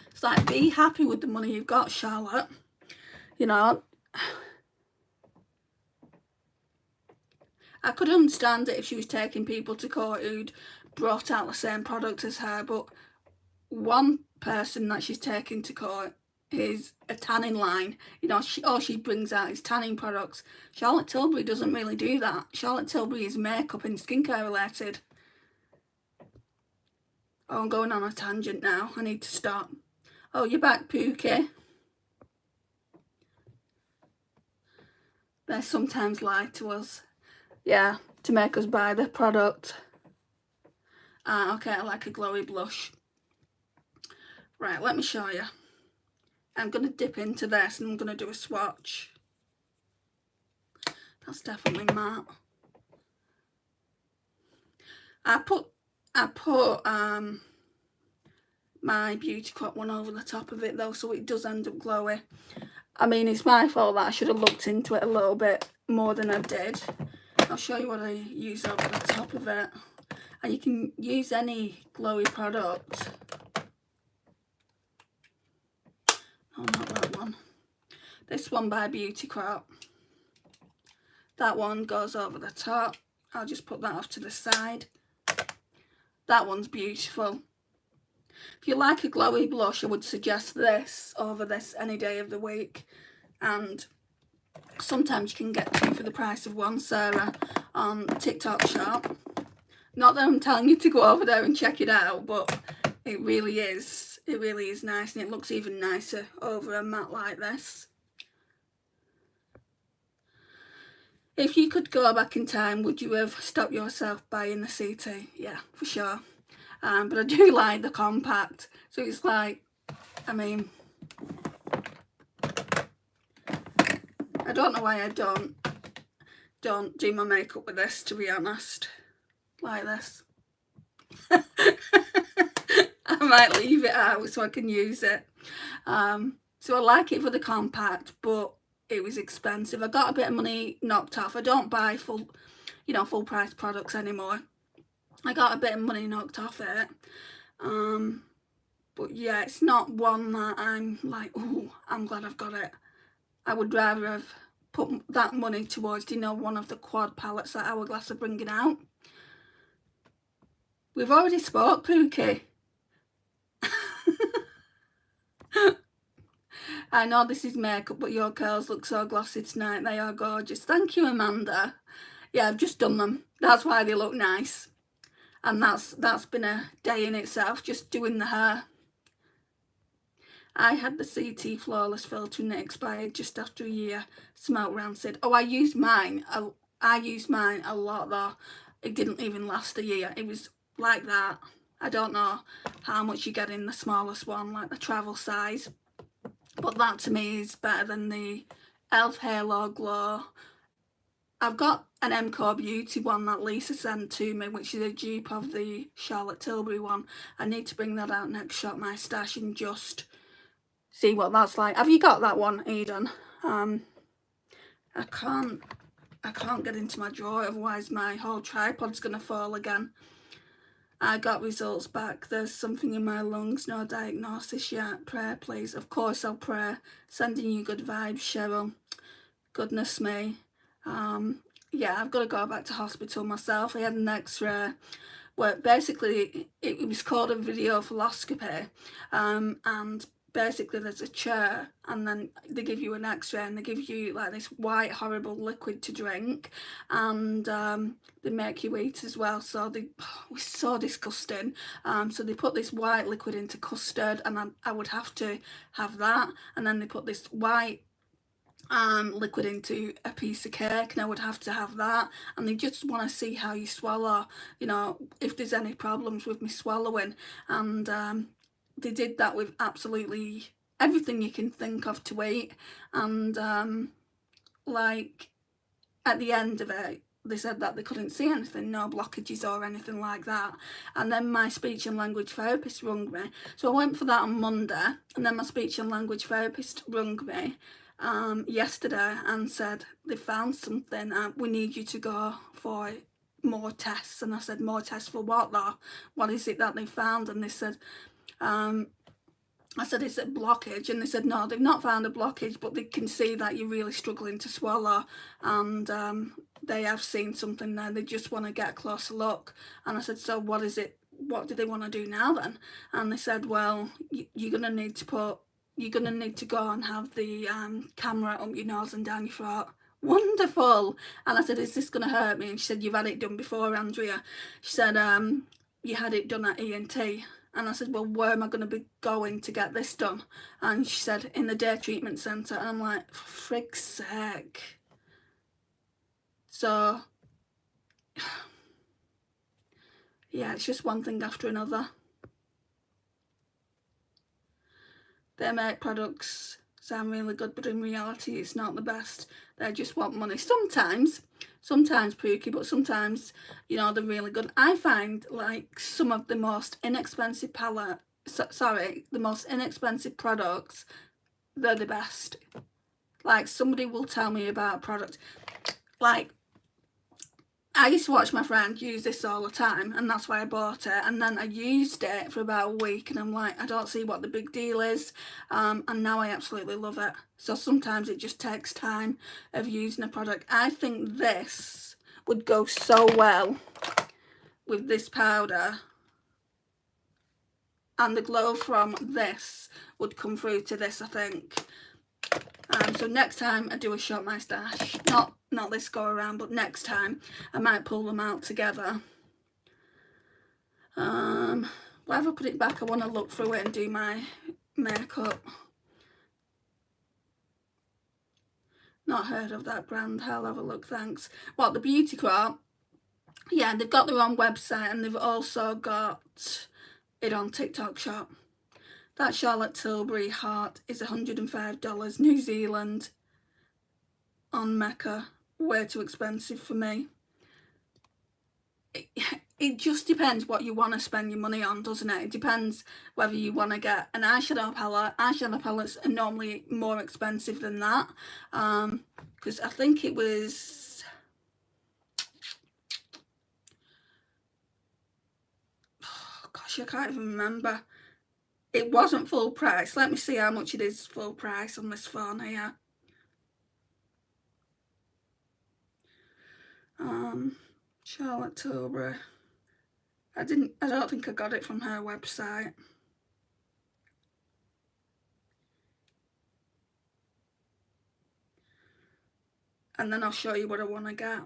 It's like, be happy with the money you've got, Charlotte. You know, I could understand it if she was taking people to court who'd brought out the same product as her, but one person that she's taking to court is a tanning line. You know, all she brings out is tanning products. Charlotte Tilbury doesn't really do that. Charlotte Tilbury is makeup and skincare related. Oh, I'm going on a tangent now. I need to stop. Oh, you're back, Pookie. They sometimes lie to us. Yeah, to make us buy the product. Okay, I like a glowy blush. Right, let me show you. I'm going to dip into this and I'm going to do a swatch. That's definitely matte. I put my Beauty Crop one over the top of it though, so it does end up glowy. I mean, it's my fault that I should have looked into it a little bit more than I did. I'll show you what I use over the top of it. And you can use any glowy product. Oh, not that one. This one by Beauty Crop. That one goes over the top. I'll just put that off to the side. That one's beautiful. If you like a glowy blush, I would suggest this over this any day of the week. And sometimes you can get two for the price of one, Sarah, on TikTok Shop. Not that I'm telling you to go over there and check it out, but it really is. It really is nice, and it looks even nicer over a matte like this. If you could go back in time, would you have stopped yourself buying the CT? Yeah, for sure. But I do like the compact. So it's like, I mean, I don't know why I don't do my makeup with this, to be honest. Like this. I might leave it out so I can use it. So I like it for the compact, but it was expensive. I got a bit of money knocked off. I don't buy full price products anymore. I got a bit of money knocked off it. But yeah, it's not one that I'm like, oh, I'm glad I've got it. I would rather have put that money towards, you know, one of the quad palettes that Hourglass are bringing out. We've already spoke, Pookie. I know this is makeup, but your curls look so glossy tonight. They are gorgeous. Thank you, Amanda. Yeah, I've just done them. That's why they look nice. And that's been a day in itself, just doing the hair. I had the CT Flawless filter and it expired just after a year. Smelt rancid. Oh, I used mine a lot though. It didn't even last a year. It was like that. I don't know how much you get in the smallest one, like the travel size. But that to me is better than the e.l.f. Halo Glow. I've got an MCO Beauty one that Lisa sent to me, which is a dupe of the Charlotte Tilbury one. I need to bring that out next, shop my stash and just see what that's like. Have you got that one, Eden? I can't get into my drawer, otherwise my whole tripod's gonna fall again. I got results back. There's something in my lungs, no diagnosis yet. Prayer, please. Of course I'll pray. Sending you good vibes, Cheryl. Goodness me. Yeah, I've got to go back to hospital myself. I had an x-ray where basically it was called a videophiliscopy, and basically there's a chair and then they give you an x-ray and they give you like this white horrible liquid to drink, and they make you eat as well. So it was so disgusting. So they put this white liquid into custard and I would have to have that, and then they put this white liquid into a piece of cake, and I would have to have that. And they just want to see how you swallow, you know, if there's any problems with me swallowing. And they did that with absolutely everything you can think of to eat. And like at the end of it, they said that they couldn't see anything, no blockages or anything like that. And then my speech and language therapist rung me. So I went for that on Monday, and then my speech and language therapist rung me yesterday and said they found something. We need you to go for more tests. And I said, more tests for what though? What is it that they found? And they said, I said, is it a blockage? And they said, no, they've not found a blockage, but they can see that you're really struggling to swallow. And they have seen something there. They just want to get a closer look. And I said, so what is it? What do they want to do now then? And they said, well, you're going to need to go and have the camera up your nose and down your throat. Wonderful. And I said, is this going to hurt me? And she said, you've had it done before, Andrea. She said, you had it done at ENT. And I said, well, where am I going to be going to get this done? And she said, in the day treatment centre. And I'm like, for frig's sake. So, yeah, it's just one thing after another. They make products sound really good, but in reality, it's not the best. They just want money. Sometimes Pookie, but sometimes, you know, they're really good. I find like some of the most inexpensive the most inexpensive products, they're the best. Like, somebody will tell me about a product. Like, I used to watch my friend use this all the time, and that's why I bought it. And then I used it for about a week, and I'm like, I don't see what the big deal is. And now I absolutely love it. So sometimes it just takes time of using a product. I think this would go so well with this powder, and the glow from this would come through to this, I think. So next time I do a Shop My Stash, not this go around, but next time I might pull them out together. Whenever I put it back, I want to look through it and do my makeup. Not heard of that brand. I'll have a look, thanks. What, the Beauty Crop? Yeah, they've got their own website, and they've also got it on TikTok Shop. That Charlotte Tilbury heart is $105 New Zealand on Mecca. Way too expensive for me. It just depends what you want to spend your money on, doesn't it? It depends whether you want to get an eyeshadow palette. Eyeshadow palettes are normally more expensive than that, because I think it was, oh gosh, I can't even remember. It wasn't full price. Let me see how much it is full price on this phone here. Charlotte Tilbury. I don't think I got it from her website. And then I'll show you what I want to get.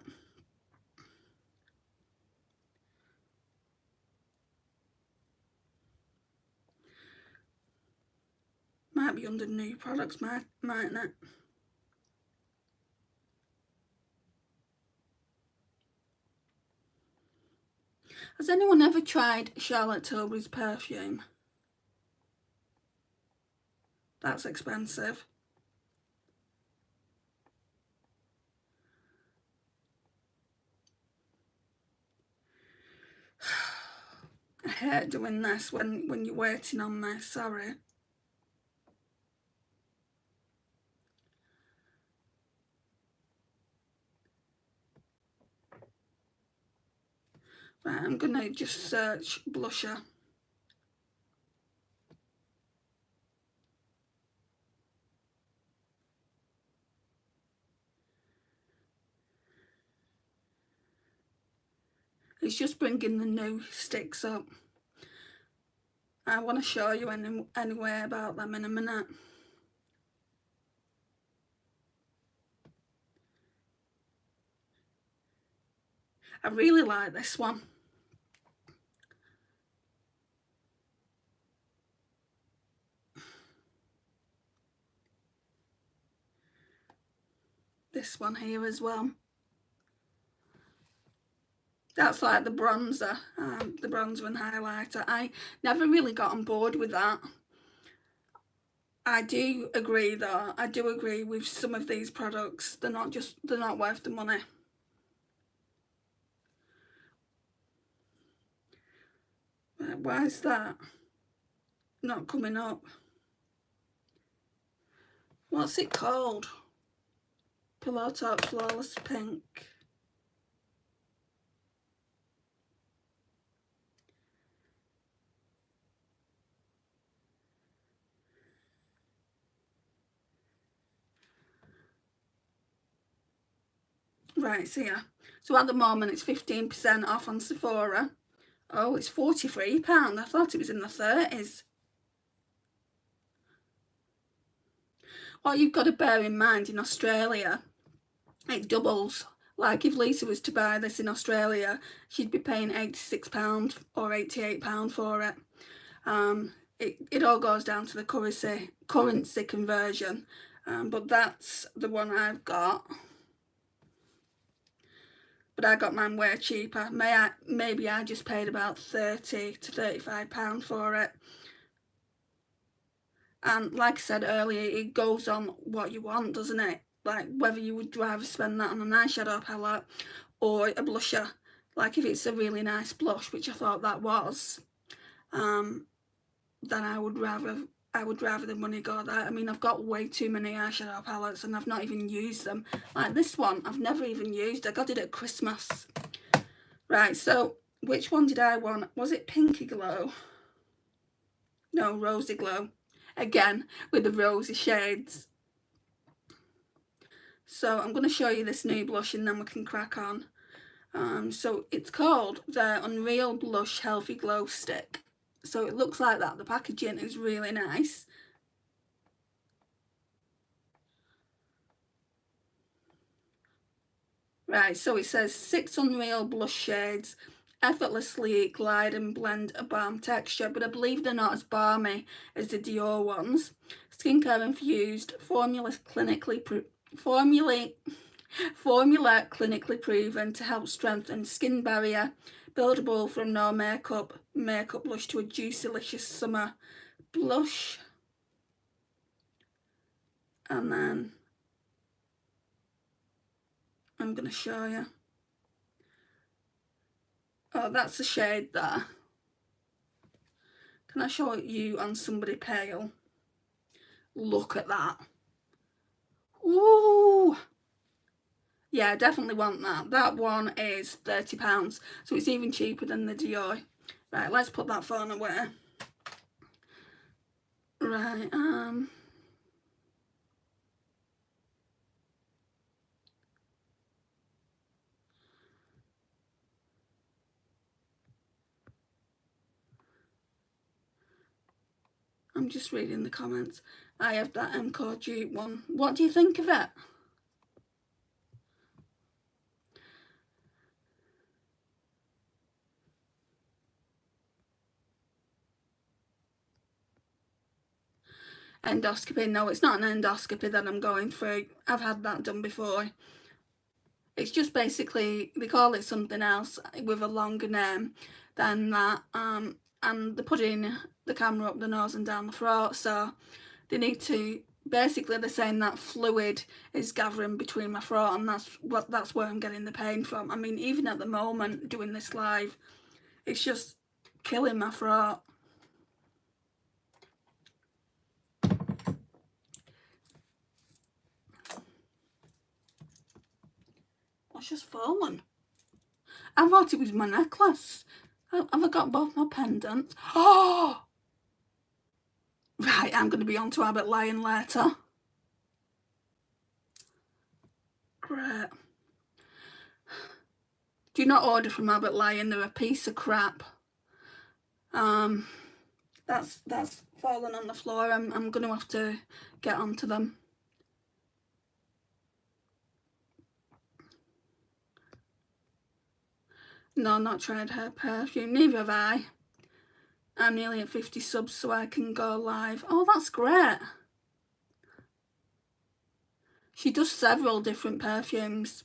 Might be under new products, mightn't it? Has anyone ever tried Charlotte Tilbury's perfume? That's expensive. I hate doing this when you're waiting on me, sorry. Right, I'm gonna just search blusher. It's just bringing the new sticks up. I want to show you anyway about them in a minute. I really like this one. this one here as well. That's like the bronzer and highlighter. I never really got on board with that. I do agree though, I do agree with some of these products. They're not worth the money. Why is that not coming up? What's it called? Pillow Talk Flawless Pink. Right, so yeah. So at the moment it's 15% off on Sephora. Oh, it's £43. I thought it was in the 30s. What you've got to bear in mind, in Australia, it doubles. Like if Lisa was to buy this in Australia, she'd be paying £86 or £88 for it. It all goes down to the currency conversion. But that's the one I've got. But I got mine way cheaper. Maybe I just paid about £30 to £35 for it. And like I said earlier, it goes on what you want, doesn't it? Like whether you would rather spend that on an eyeshadow palette or a blusher. Like if it's a really nice blush, which I thought that was, then I would rather the money go there. I mean, I've got way too many eyeshadow palettes and I've not even used them. Like this one, I've never even used. I got it at Christmas. Right, so which one did I want? Was it Pinky Glow? No, Rosy Glow. Again, with the rosy shades. So I'm going to show you this new blush and then we can crack on. So it's called the Unreal Blush Healthy Glow Stick. So it looks like that. The packaging is really nice. Right, so it says 6 Unreal Blush Shades, effortlessly glide and blend a balm texture, but I believe they're not as balmy as the Dior ones. Skincare infused, formula clinically proven to help strengthen skin barrier, buildable from no makeup blush to a juicy-licious summer blush. And then I'm going to show you. Oh, that's the shade there. Can I show you on somebody pale? Look at that. Ooh. Yeah, I definitely want that. That one is £30, so it's even cheaper than the Dior. Right, let's put that phone away. Right, I'm just reading the comments. I have that MCO Dupe one. What do you think of it? Endoscopy. No, it's not an endoscopy that I'm going through. I've had that done before. It's just basically, they call it something else with a longer name than that. And they're putting the camera up the nose and down the throat, so they need to, basically they're saying that fluid is gathering between my throat, and that's where I'm getting the pain from. I mean, even at the moment doing this live, it's just killing my throat. It's just fallen. I thought it was my necklace. Have I got both my pendants? Oh! Right, I'm going to be on to Abbott Lion later. Great. Do not order from Abbott Lion, they're a piece of crap. That's fallen on the floor. I'm going to have to get onto them. No, not tried her perfume. Neither have I. I'm nearly at 50 subs, so I can go live. Oh, that's great. She does several different perfumes.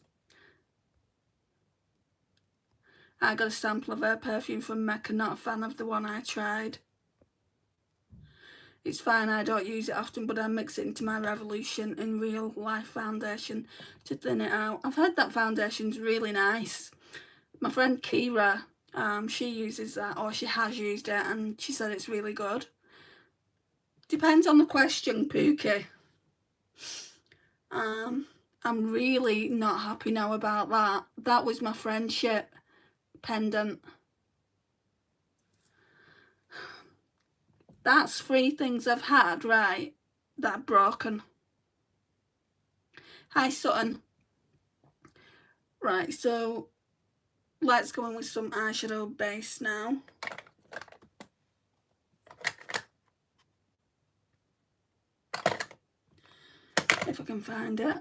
I got a sample of her perfume from Mecca, not a fan of the one I tried. It's fine, I don't use it often, but I mix it into my Revolution in Real Life foundation to thin it out. I've heard that foundation's really nice. My friend Kira, she uses that, or she has used it, and she said it's really good. Depends on the question, Pookie. I'm really not happy now about that. That was my friendship pendant. That's 3 things I've had, right, that are broken. Hi, Sutton. Right, so let's go in with some eyeshadow base now. If I can find it.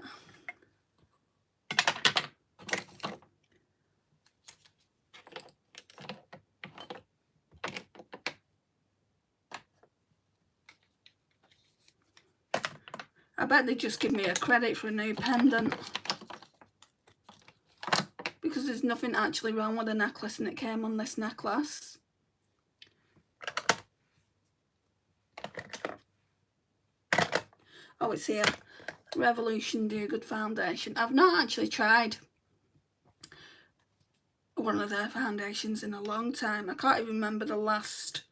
I bet they just give me a credit for a new pendant, because there's nothing actually wrong with the necklace and it came on this necklace. Oh, it's here. Revolution Do Good Foundation. I've not actually tried one of their foundations in a long time. I can't even remember the last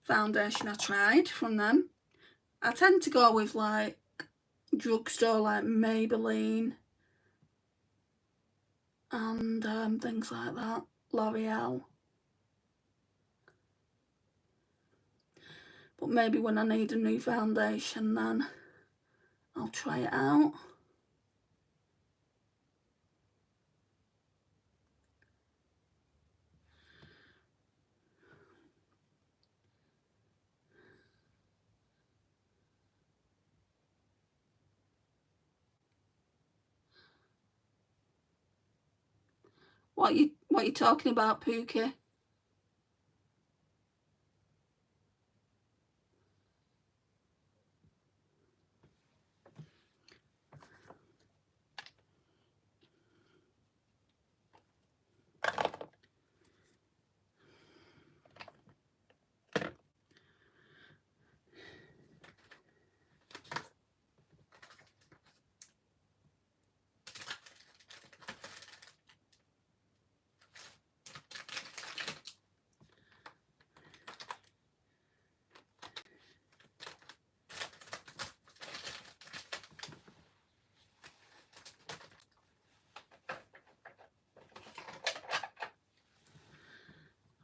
foundation I tried from them. I tend to go with like drugstore, like Maybelline and things like that, L'Oreal. But maybe when I need a new foundation, then I'll try it out. What you talking about, Pookie?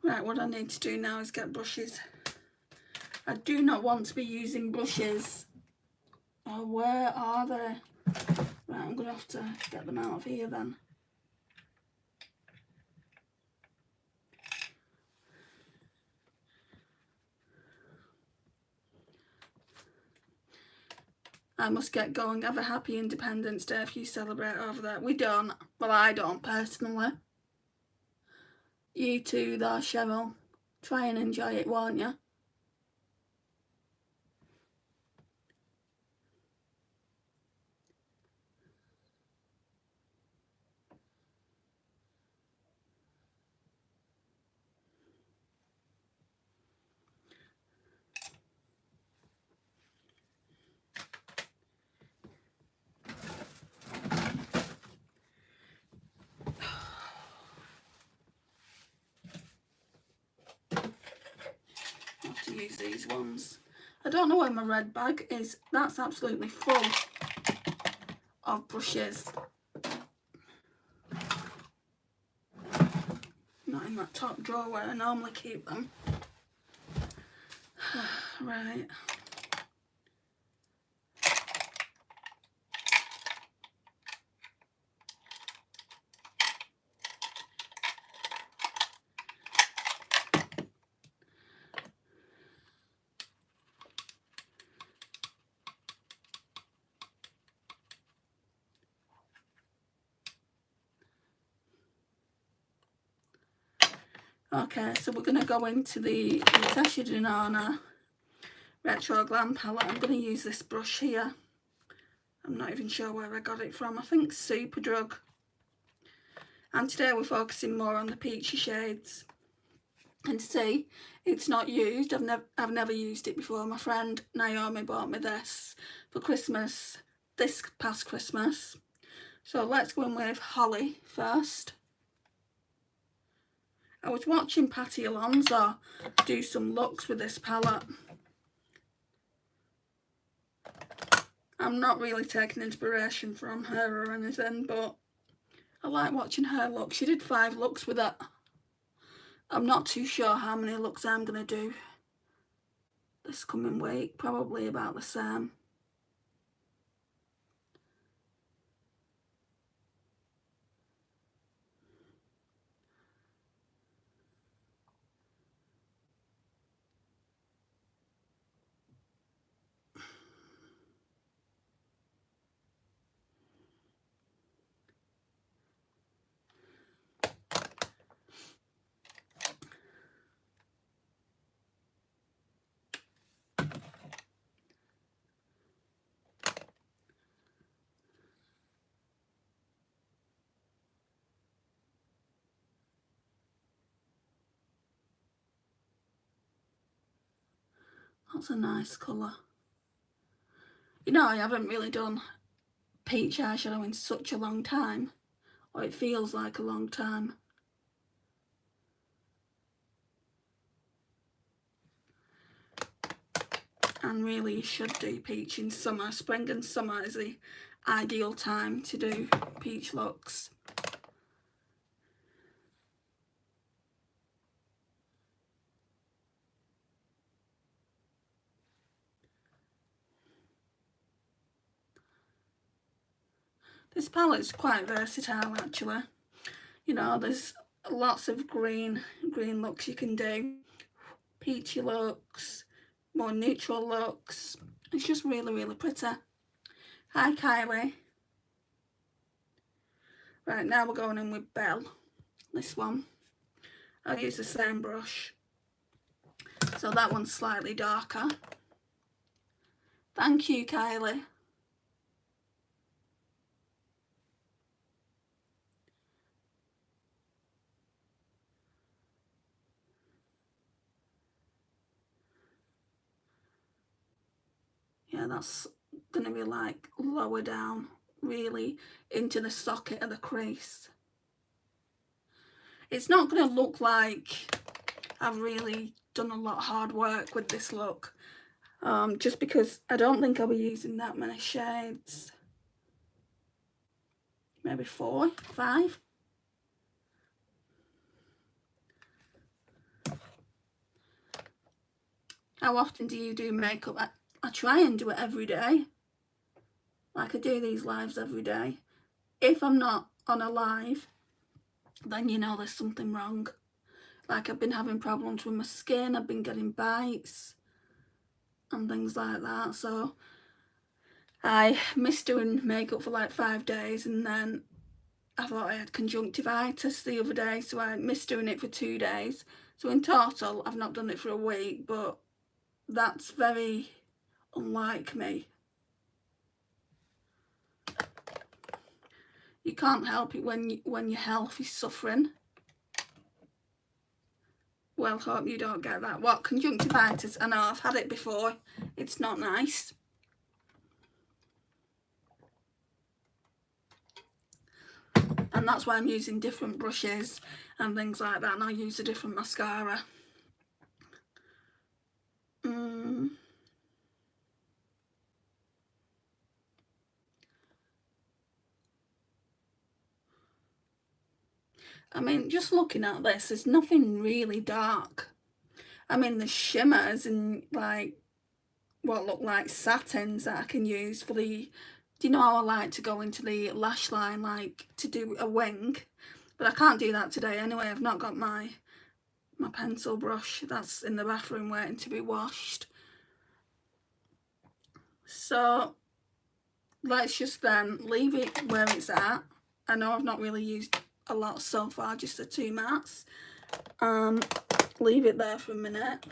Right, what I need to do now is get brushes. I do not want to be using brushes. Oh, where are they? Right, I'm going to have to get them out of here then. I must get going. Have a happy Independence Day if you celebrate over there. We don't. Well, I don't personally. You too though, Cheryl. Try and enjoy it, won't you? I have to use these ones. I don't know where my red bag is. That's absolutely full of brushes. Not in that top drawer where I normally keep them. Right. Okay, so we're going to go into the Natasha Denona Retro Glam palette. I'm going to use this brush here. I'm not even sure where I got it from. I think Superdrug. And today we're focusing more on the peachy shades. And see, it's not used. I've never used it before. My friend Naomi bought me this for Christmas, this past Christmas. So let's go in with Holly first. I was watching Patty Alonso do some looks with this palette. I'm not really taking inspiration from her or anything, but I like watching her look. She did 5 looks with it. I'm not too sure how many looks I'm going to do this coming week. Probably about the same. That's a nice colour. You know, I haven't really done peach eyeshadow in such a long time, or it feels like a long time. And really you should do peach in summer. Spring and summer is the ideal time to do peach looks. This palette's quite versatile actually. You know, there's lots of green looks you can do. Peachy looks, more neutral looks. It's just really, really pretty. Hi Kylie. Right, now we're going in with Belle. This one. I'll use the same brush. So that one's slightly darker. Thank you, Kylie. Yeah, that's going to be like lower down, really into the socket of the crease. It's not going to look like I've really done a lot of hard work with this look, just because I don't think I'll be using that many shades. Maybe 4, 5. How often do you do makeup? I try and do it every day. Like I do these lives every day. If I'm not on a live, then you know there's something wrong. Like I've been having problems with my skin, I've been getting bites and things like that. So I missed doing makeup for like 5 days, and then I thought I had conjunctivitis the other day, so I missed doing it for 2 days. So in total, I've not done it for a week, but that's very unlike me. You can't help it when your health is suffering. Well, hope you don't get that. What, conjunctivitis? I know, I've had it before. It's not nice. And that's why I'm using different brushes and things like that, and I use a different mascara. I mean, just looking at this, there's nothing really dark. I mean, the shimmers and like what look like satins that I can use for the, do you know how I like to go into the lash line, like to do a wing? But I can't do that today anyway. I've not got my pencil brush. That's in the bathroom waiting to be washed. So let's just then leave it where it's at. I know I've not really used a lot so far, just the 2 mattes. Leave it there for a minute.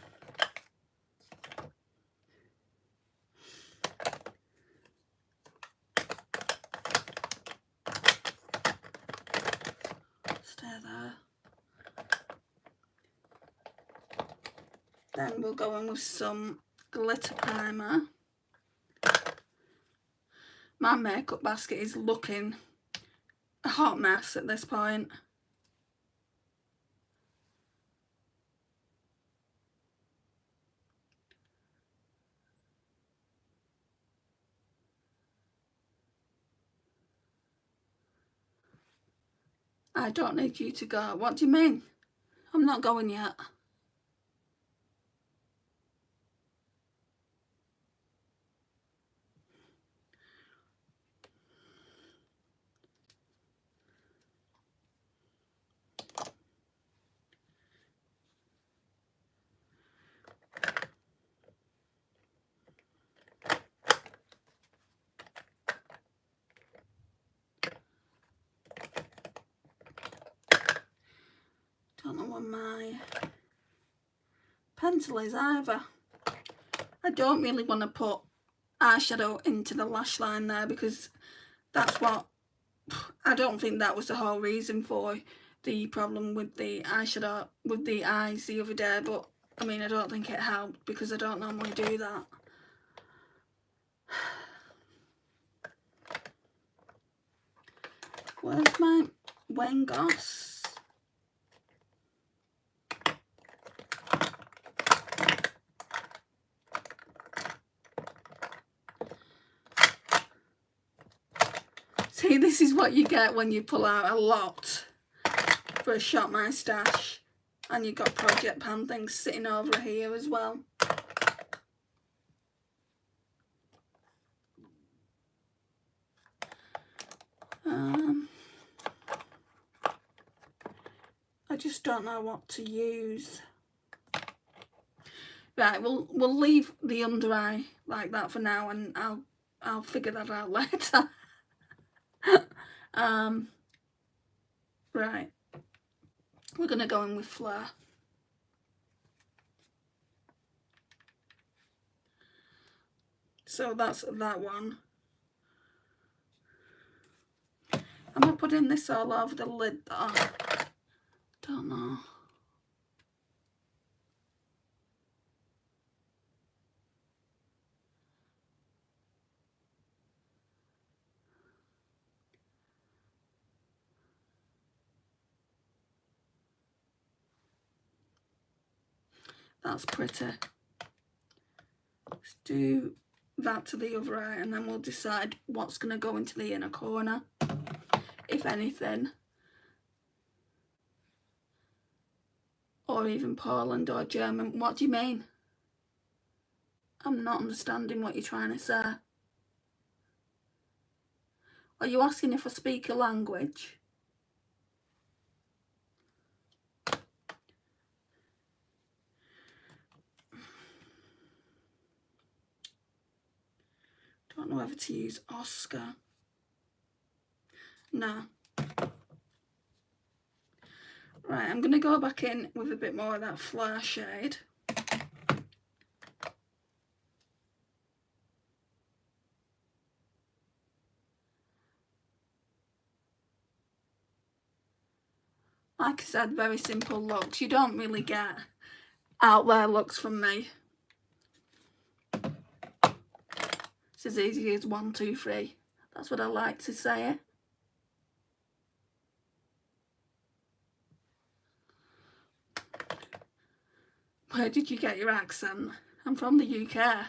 Then we'll go in with some glitter primer. My makeup basket is looking a hot mess at this point. I don't need you to go. What do you mean? I'm not going yet. Don't know where my pencil is either. I don't really want to put eyeshadow into the lash line there because that's what, I don't think that was the whole reason for the problem with the eyeshadow, with the eyes the other day, but I mean I don't think it helped because I don't normally do that. Where's my Wayne Goss? See, this is what you get when you pull out a lot for a Shop My Stash, and you've got Project Pan things sitting over here as well. I just don't know what to use. Right, we'll leave the under eye like that for now, and I'll figure that out later. Right, we're gonna go in with Fleur. So that's that one. Am I putting this all over the lid though? Don't know. That's pretty. Let's do that to the other eye, and then we'll decide what's going to go into the inner corner, if anything. Or even Poland or German. What do you mean? I'm not understanding what you're trying to say. Are you asking if I speak a language? Don't know whether to use Oscar. No. Right, I'm going to go back in with a bit more of that Fleur shade. Like I said, very simple looks. You don't really get out there looks from me. It's as easy as 1, 2, 3. That's what I like to say. Where did you get your accent? I'm from the UK.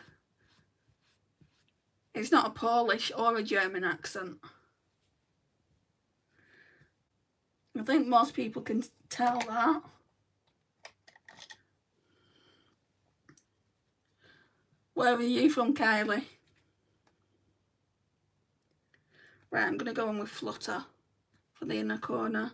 It's not a Polish or a German accent. I think most people can tell that. Where are you from, Kylie? Right, I'm going to go in with Flutter for the inner corner.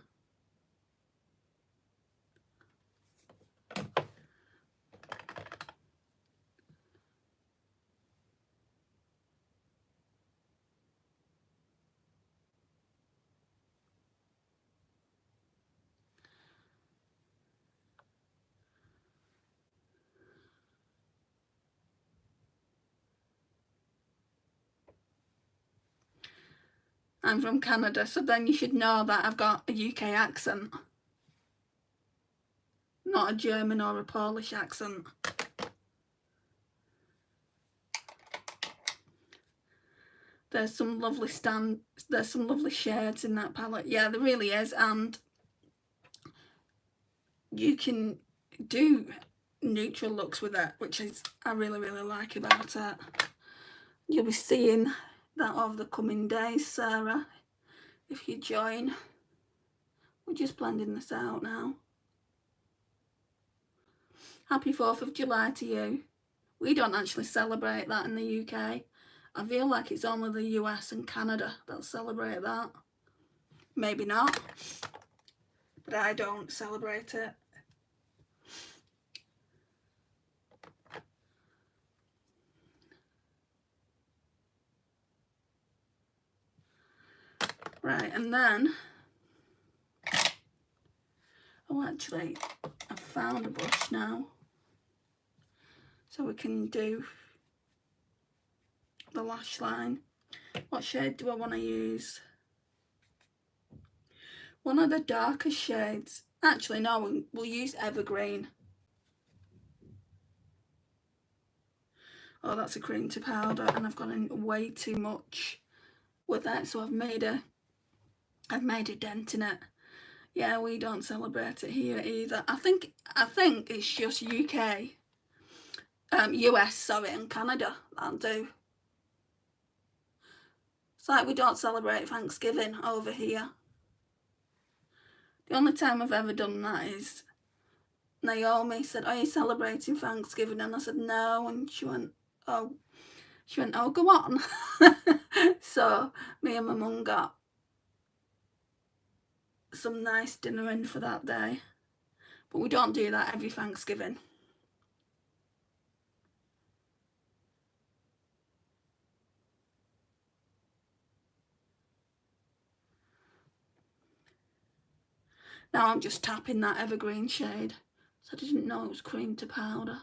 I'm from Canada, so then you should know that I've got a UK accent. Not a German or a Polish accent. There's some lovely shades in that palette. Yeah, there really is, and you can do neutral looks with it, which is I really like about it. You'll be seeing that over the coming days, Sarah, if you join. We're just blending this out now. Happy 4th of July to you. We don't actually celebrate that in the UK. I feel like it's only the US and Canada that celebrate that. Maybe not, but I don't celebrate it. Right, and then, oh actually, I've found a brush now. So we can do the lash line. What shade do I want to use? One of the darker shades. Actually, no, we'll use Evergreen. Oh, that's a cream to powder, and I've gone in way too much with that, so I've made a dent in it. Yeah, we don't celebrate it here either. I think it's just UK, US, sorry, and Canada that'll do. It's like we don't celebrate Thanksgiving over here. The only time I've ever done that is Naomi said, "Are you celebrating Thanksgiving?" And I said, "No," and she went, "Oh, go on." So me and my mum got some nice dinner in for that day, but we don't do that every Thanksgiving. Now I'm just tapping that Evergreen shade, so I didn't know it was cream to powder.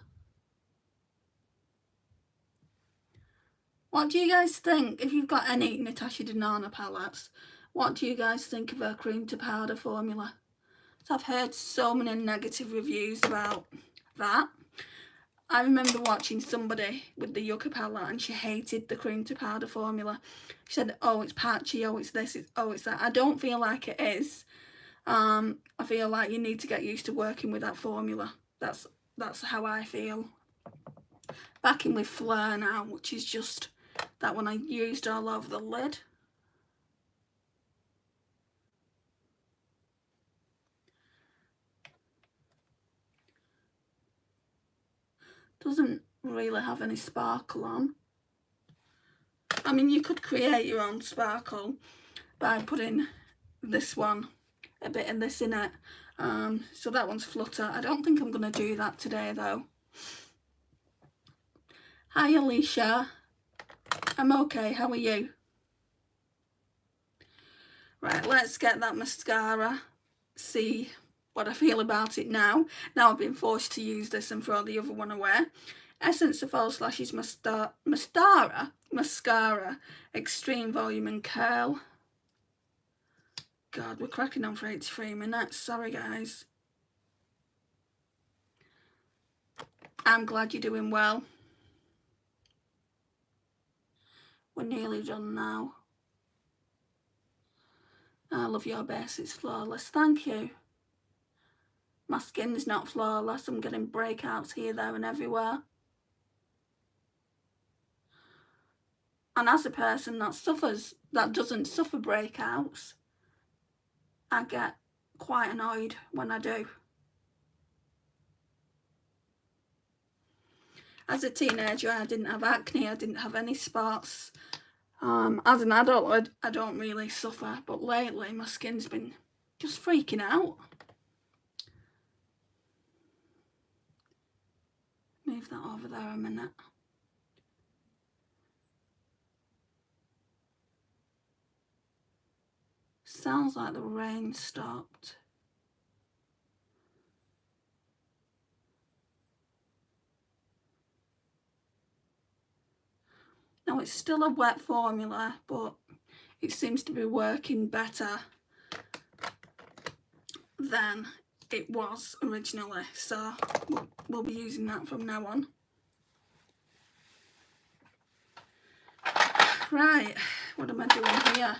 What do you guys think? If you've got any Natasha Denona palettes, what do you guys think of her cream to powder formula? So I've heard so many negative reviews about that. I remember watching somebody with the Yucca palette and she hated the cream to powder formula. She said, "Oh, it's patchy, oh, it's this, it's that." I don't feel like it is. I feel like you need to get used to working with that formula. That's how I feel. Back in with Fleur now, which is just that one I used all over the lid. Doesn't really have any sparkle on. I mean, you could create your own sparkle by putting this one, a bit of this in it. So that one's Flutter. I don't think I'm going to do that today though. Hi Alicia. I'm okay, how are you? Right, let's get that mascara. See what I feel about it now. Now I've been forced to use this and throw the other one away. Essence of False Lashes Mascara, Extreme Volume and Curl. God, we're cracking on for 83 minutes. Sorry, guys. I'm glad you're doing well. We're nearly done now. I love your base, it's flawless. Thank you. My skin is not flawless. I'm getting breakouts here, there and everywhere. And as a person that doesn't suffer breakouts, I get quite annoyed when I do. As a teenager, I didn't have acne, I didn't have any spots. As an adult, I don't really suffer, but lately my skin's been just freaking out. Move that over there a minute. Sounds like the rain stopped. Now it's still a wet formula, but it seems to be working better than it was originally, so we'll be using that from now on. Right, what am I doing here?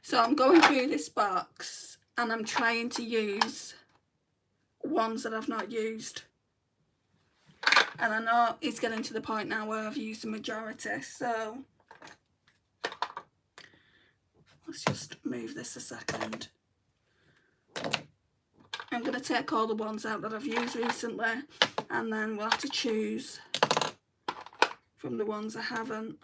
So I'm going through this box and I'm trying to use ones that I've not used. And I know it's getting to the point now where I've used the majority, so let's just move this a second. I'm going to take all the ones out that I've used recently, and then we'll have to choose from the ones I haven't.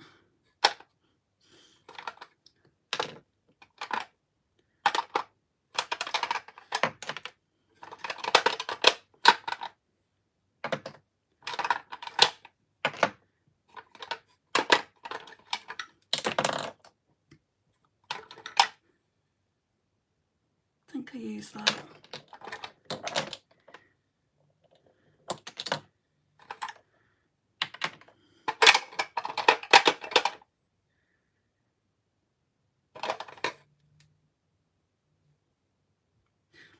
I think I used that.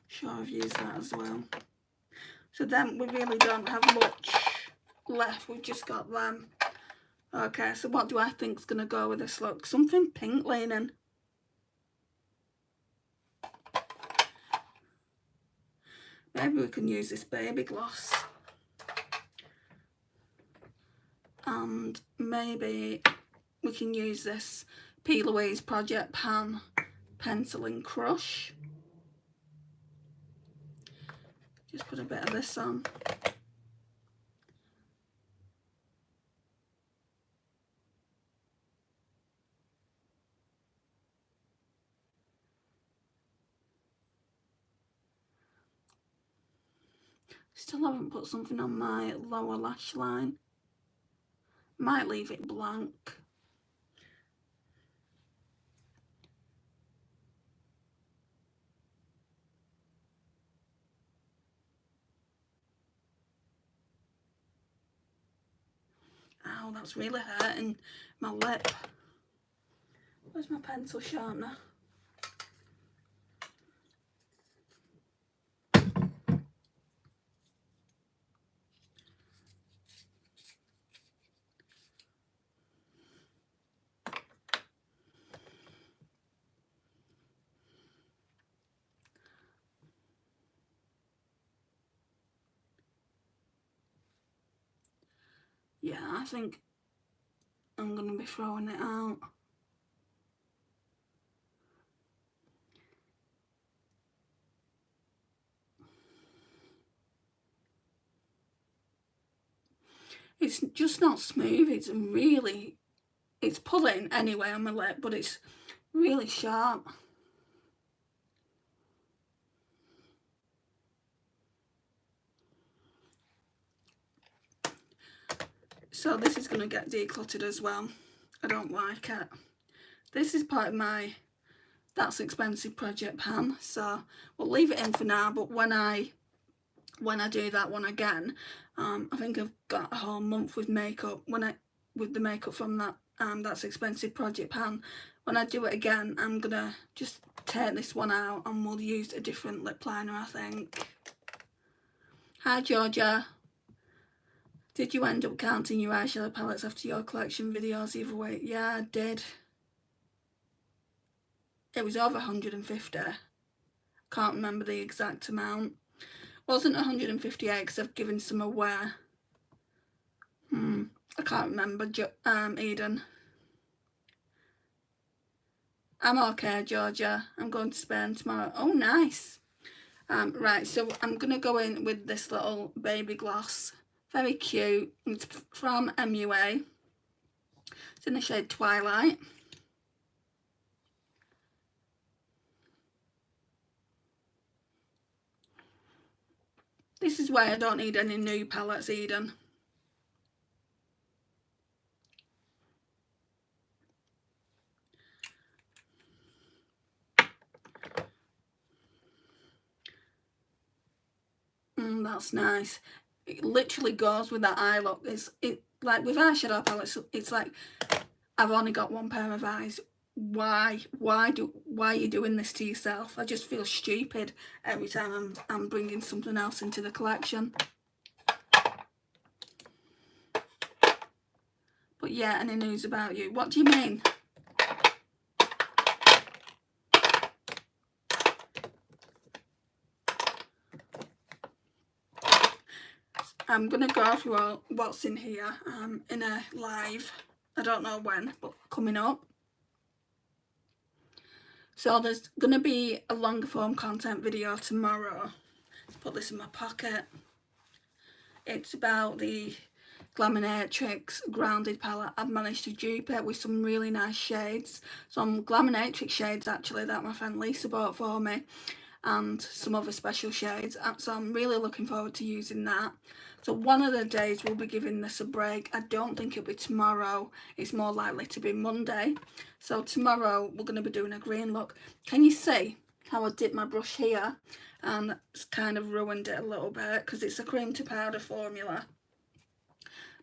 Sure, I've used that as well. So then we really don't have much left. We've just got them. Okay, so what do I think is going to go with this look? Something pink leaning. Maybe we can use this baby gloss. And maybe we can use this P. Louise Project Pan Pencil and Crush. Just put a bit of this on. Still haven't put something on my lower lash line. Might leave it blank. Ow, that's really hurting my lip. Where's my pencil sharpener? Yeah, I think I'm going to be throwing it out. It's just not smooth. It's pulling anyway on my lip, but it's really sharp. So this is going to get decluttered as well. I don't like it. This is part of my That's Expensive project pan, so we'll leave it in for now, but when I do that one again, I think I've got a whole month with makeup with the makeup from that That's Expensive project pan. When I do it again, I'm gonna just take this one out and we'll use a different lip liner, I think. Hi Georgia. Did you end up counting your eyeshadow palettes after your collection videos either way? Yeah, I did. It was over 150. Can't remember the exact amount. Wasn't 158 because I've given some away. I can't remember, Eden. I'm okay, Georgia. I'm going to Spain tomorrow. Oh, nice. Right, so I'm going to go in with this little baby gloss. Very cute. It's from MUA. It's in the shade Twilight. This is why I don't need any new palettes, Eden. That's nice. It literally goes with that eye look. It like with eyeshadow palettes, it's like I've only got one pair of eyes. Why are you doing this to yourself? I just feel stupid every time I'm bringing something else into the collection. Yeah, any news about you? What do you mean? I'm going to go through what's in here in a live. I don't know when, but coming up. So there's going to be a longer form content video tomorrow. Let's put this in my pocket. It's about the Cliniqure Grounded palette. I've managed to dupe it with some really nice shades. Some Cliniqure shades actually that my friend Lisa bought for me, and some other special shades. So I'm really looking forward to using that. So one of the days we'll be giving this a break. I don't think it'll be tomorrow. It's more likely to be Monday. So tomorrow we're going to be doing a green look. Can you see how I dipped my brush here? And it's kind of ruined it a little bit because it's a cream to powder formula.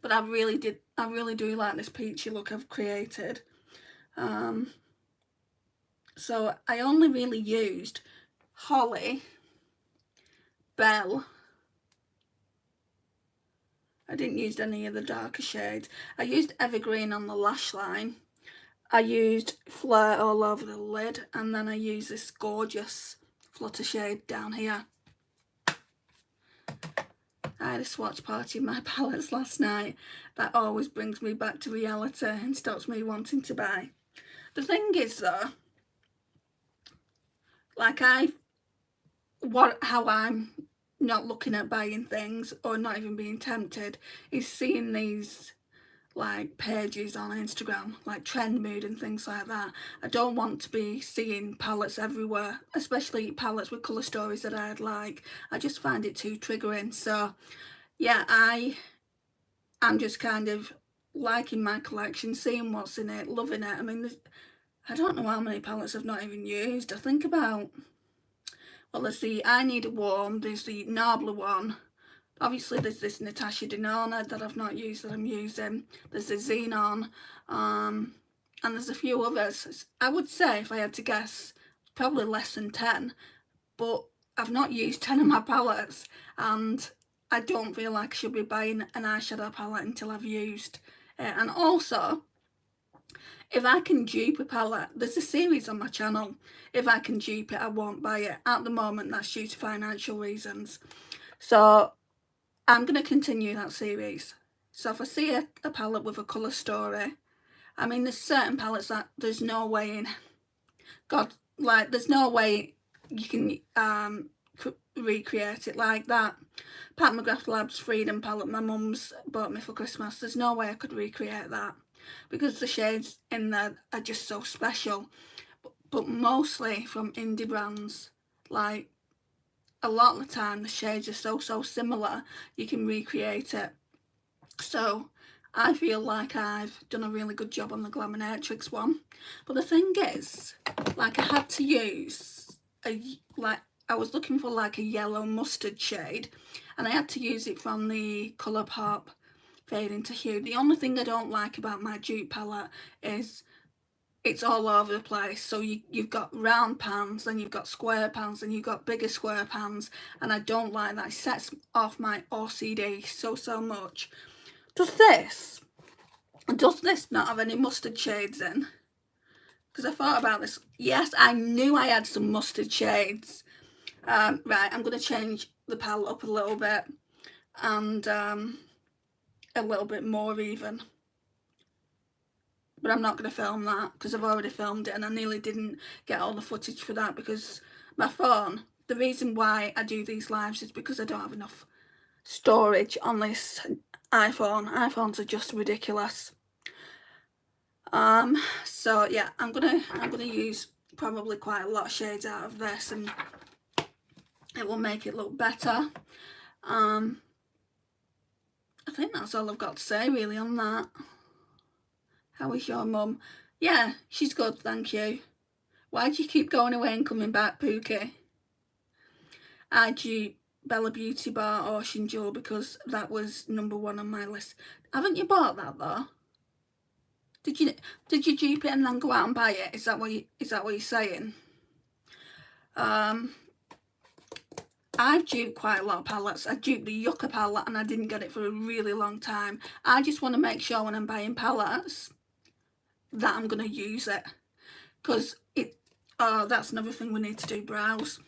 But I really do like this peachy look I've created. So I only really used Holly, Belle. I didn't use any of the darker shades. I used Evergreen on the lash line. I used Flare all over the lid, and then I used this gorgeous flutter shade down here. I had a swatch party of my palettes last night. That always brings me back to reality and stops me wanting to buy. The thing is though, like how I'm not looking at buying things or not even being tempted is seeing these like pages on Instagram, like Trend Mood and things like that. I don't want to be seeing palettes everywhere, especially palettes with colour stories that I'd like. I just find it too triggering. So yeah, I'm just kind of liking my collection, seeing what's in it, loving it. I mean, I don't know how many palettes I've not even used. I think about, well, there's the I Need a Warm, there's the Narbla one. Obviously, there's this Natasha Denona that I've not used that I'm using. There's the Xenon, and there's a few others. I would say, if I had to guess, probably less than 10. But I've not used 10 of my palettes, and I don't feel like I should be buying an eyeshadow palette until I've used it. And also, if I can dupe a palette, there's a series on my channel. If I can dupe it, I won't buy it. At the moment, that's due to financial reasons. So I'm going to continue that series. So if I see a palette with a colour story, I mean, there's certain palettes that there's no way in God, like, there's no way you can recreate it like that. Pat McGrath Labs Freedom palette my mum's bought me for Christmas. There's no way I could recreate that because the shades in there are just so special. But mostly from indie brands, like, a lot of the time the shades are so similar you can recreate it. So I feel like I've done a really good job on the Cliniqure one. But the thing is, like, I had to use I was looking for like a yellow mustard shade, and I had to use it from the Colourpop Fade into Hue. The only thing I don't like about my dupe palette is it's all over the place. So you've got round pans, then you've got square pans, and you've got bigger square pans, and I don't like that. It sets off my OCD so much. Does this not have any mustard shades in? Because I thought about this. Yes, I knew I had some mustard shades. Right, I'm going to change the palette up a little bit, and a little bit more even. But I'm not going to film that because I've already filmed it, and I nearly didn't get all the footage for that because my phone, the reason why I do these lives is because I don't have enough storage on this iPhone. iPhones are just ridiculous. So yeah, I'm gonna use probably quite a lot of shades out of this, and it will make it look better. I think that's all I've got to say really on that. How is your mum? Yeah, she's good, thank you. Why do you keep going away and coming back, Pookie? IG Bella Beauty Bar Ocean Jewel because that was #1 on my list. Haven't you bought that though? Did you dupe it and then go out and buy it? Is that what you're saying? I've duped quite a lot of palettes. I duped the Yucca palette and I didn't get it for a really long time. I just want to make sure when I'm buying palettes that I'm going to use it. Because oh, that's another thing we need to do, brows.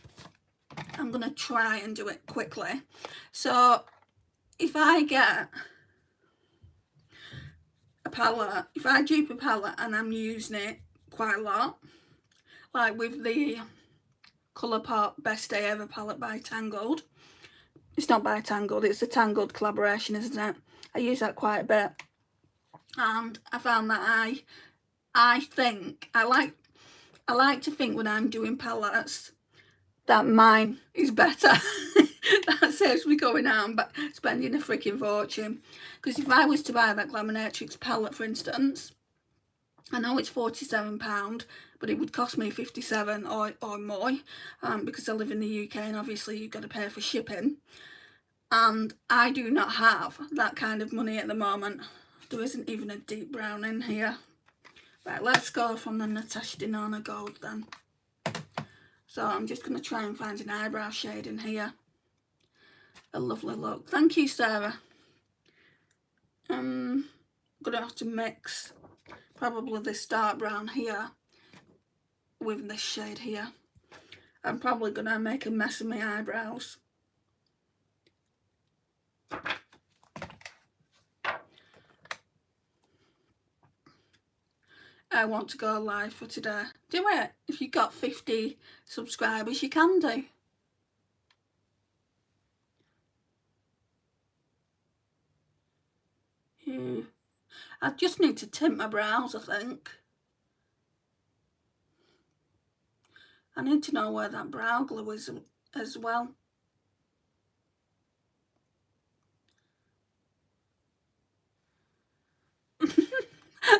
I'm going to try and do it quickly. So if I get a palette, if I dupe a palette and I'm using it quite a lot, like with the Colourpop Best Day Ever palette by Tangled. It's not by Tangled, it's a Tangled collaboration, isn't it? I use that quite a bit. And I found that I think, I like to think when I'm doing palettes that mine is better. That saves me going out and spending a freaking fortune. Because if I was to buy that Glaminatrix palette, for instance, I know it's £47, but it would cost me 57 or more, because I live in the UK and obviously you've got to pay for shipping. And I do not have that kind of money at the moment. There isn't even a deep brown in here. Right, let's go from the Natasha Denona Gold then. So I'm just going to try and find an eyebrow shade in here. A lovely look. Thank you, Sarah. I'm going to have to mix probably this dark brown here with this shade here. I'm probably going to make a mess of my eyebrows. I want to go live for today. Do it. If you've got 50 subscribers, you can do. Yeah. I just need to tint my brows, I think. I need to know where that brow glue is as well.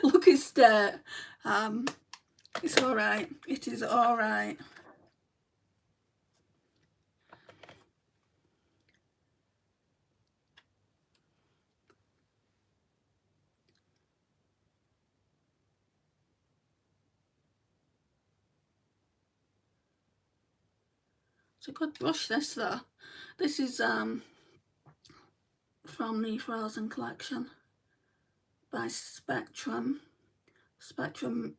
Look at that. It's alright. It is alright. It's a good brush, this though. This is from the Frozen collection by Spectrum.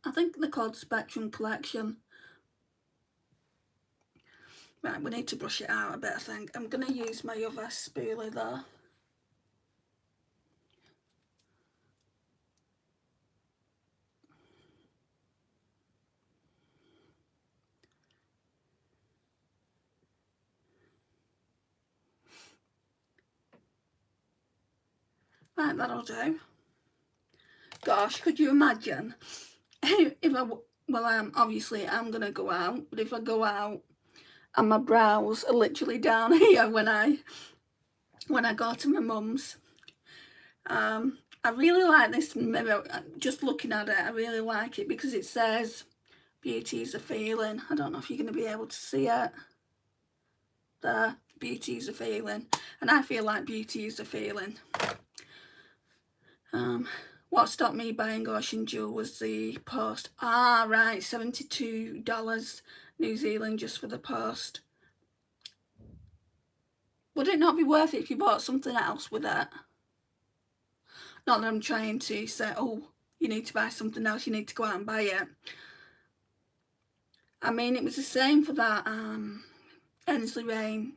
I think they're called Spectrum Collection. Right, we need to brush it out a bit, I think. I'm going to use my other spoolie though. Right, that'll do. Gosh, could you imagine if obviously I'm going to go out, but if I go out and my brows are literally down here when I go to my mum's. I really like this mirror. Just looking at it, I really like it because it says beauty is a feeling. I don't know if you're going to be able to see it. There, beauty is a feeling. And I feel like beauty is a feeling. What stopped me buying Ocean Jewel was the post. Ah, right, $72 New Zealand just for the post. Would it not be worth it if you bought something else with it? Not that I'm trying to say, oh, you need to buy something else, you need to go out and buy it. I mean, it was the same for that Ensley Rain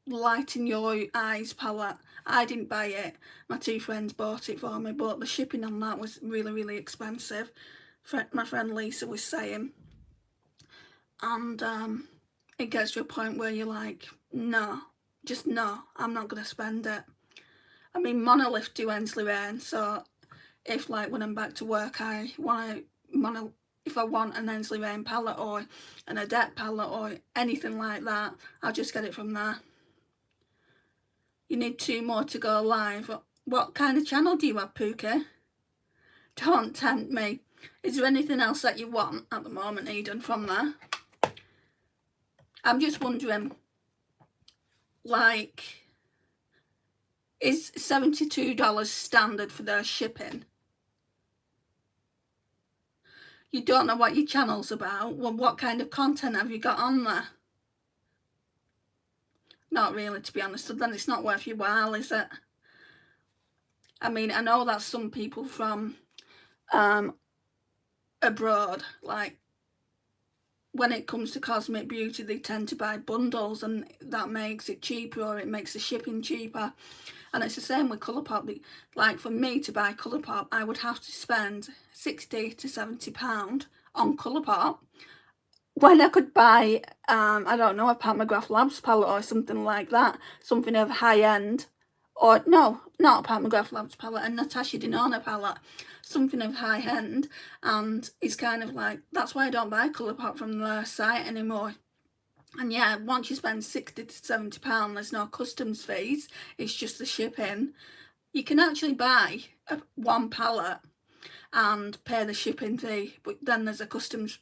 Lighten Your Eyes palette. I didn't buy it. My two friends bought it for me, but the shipping on that was really, really expensive. My friend Lisa was saying. And it gets to a point where you're like, no, just no, I'm not going to spend it. I mean, Monolith do Ensley Rain, so if like when I'm back to work I want if I want an Ensley Rain palette or an Adept palette or anything like that, I'll just get it from there. You need 2 more to go live. What kind of channel do you have, Pookie? Don't tempt me. Is there anything else that you want at the moment, Eden, from there? I'm just wondering, like, is $72 standard for their shipping? You don't know what your channel's about? Well, what kind of content have you got on there? Not really, to be honest. So then it's not worth your while, is it? I mean, I know that some people from abroad, like, when it comes to cosmetic beauty, they tend to buy bundles, and that makes it cheaper, or it makes the shipping cheaper. And it's the same with Colourpop. Like, for me to buy Colourpop, I would have to spend £60 to £70 on Colourpop, when I could buy, I don't know, a Pat McGrath Labs palette or something like that, something of high end, or no, not a Pat McGrath Labs palette, a Natasha Denona palette, something of high end. And it's kind of like, that's why I don't buy Colourpop from their site anymore. And yeah, once you spend £60 to £70, there's no customs fees, it's just the shipping. You can actually buy one palette and pay the shipping fee, but then there's a customs,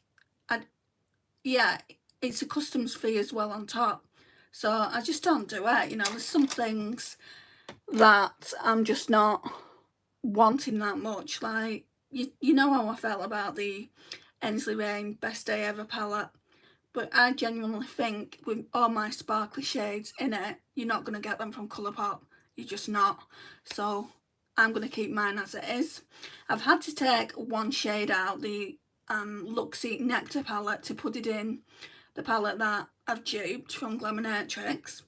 yeah, it's a customs fee as well on top. So I just don't do it. You know, there's some things that I'm just not wanting that much. Like, you know how I felt about the Ensley Rain Best Day Ever palette. But I genuinely think with all my sparkly shades in it, you're not going to get them from Colourpop. You're just not. So I'm going to keep mine as it is. I've had to take one shade out, the Luxie Nectar palette, to put it in the palette that I've duped from Glaminatrix.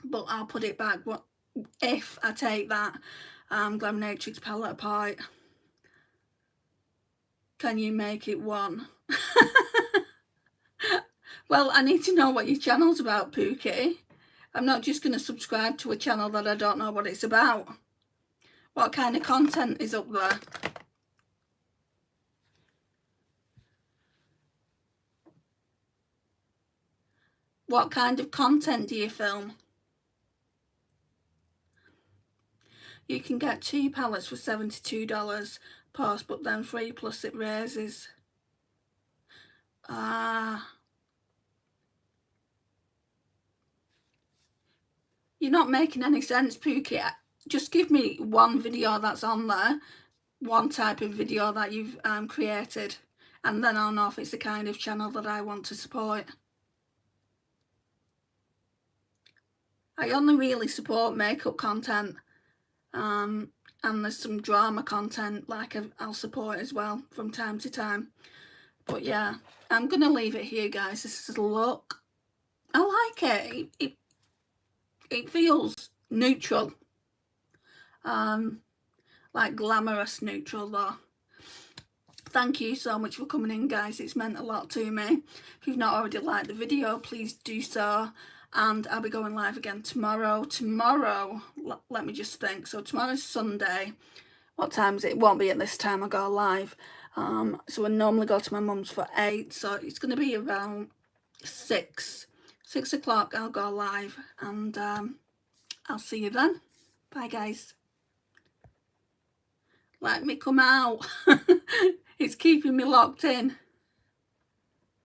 But I'll put it back if I take that Glaminatrix palette apart. Can you make it one? Well, I need to know what your channel's about, Pookie. I'm not just going to subscribe to a channel that I don't know what it's about. What kind of content is up there? What kind of content do you film? You can get 2 palettes for $72 post, but then free plus it raises. You're not making any sense, Pookie. Just give me one video that's on there, one type of video that you've created, and then I'll know if it's the kind of channel that I want to support. I only really support makeup content, and there's some drama content like I'll support as well from time to time. But yeah, I'm gonna leave it here, guys. This is a look. I like it. It feels neutral, like glamorous neutral though. Thank you so much for coming in, guys. It's meant a lot to me. If you've not already liked the video, please do so. And I'll be going live again tomorrow. Let me just think. So tomorrow's Sunday. What time is it? It won't be at this time I go live. So I normally go to my mum's for 8. So it's going to be around 6 o'clock. I'll go live, and I'll see you then. Bye, guys. Let me come out. It's keeping me locked in.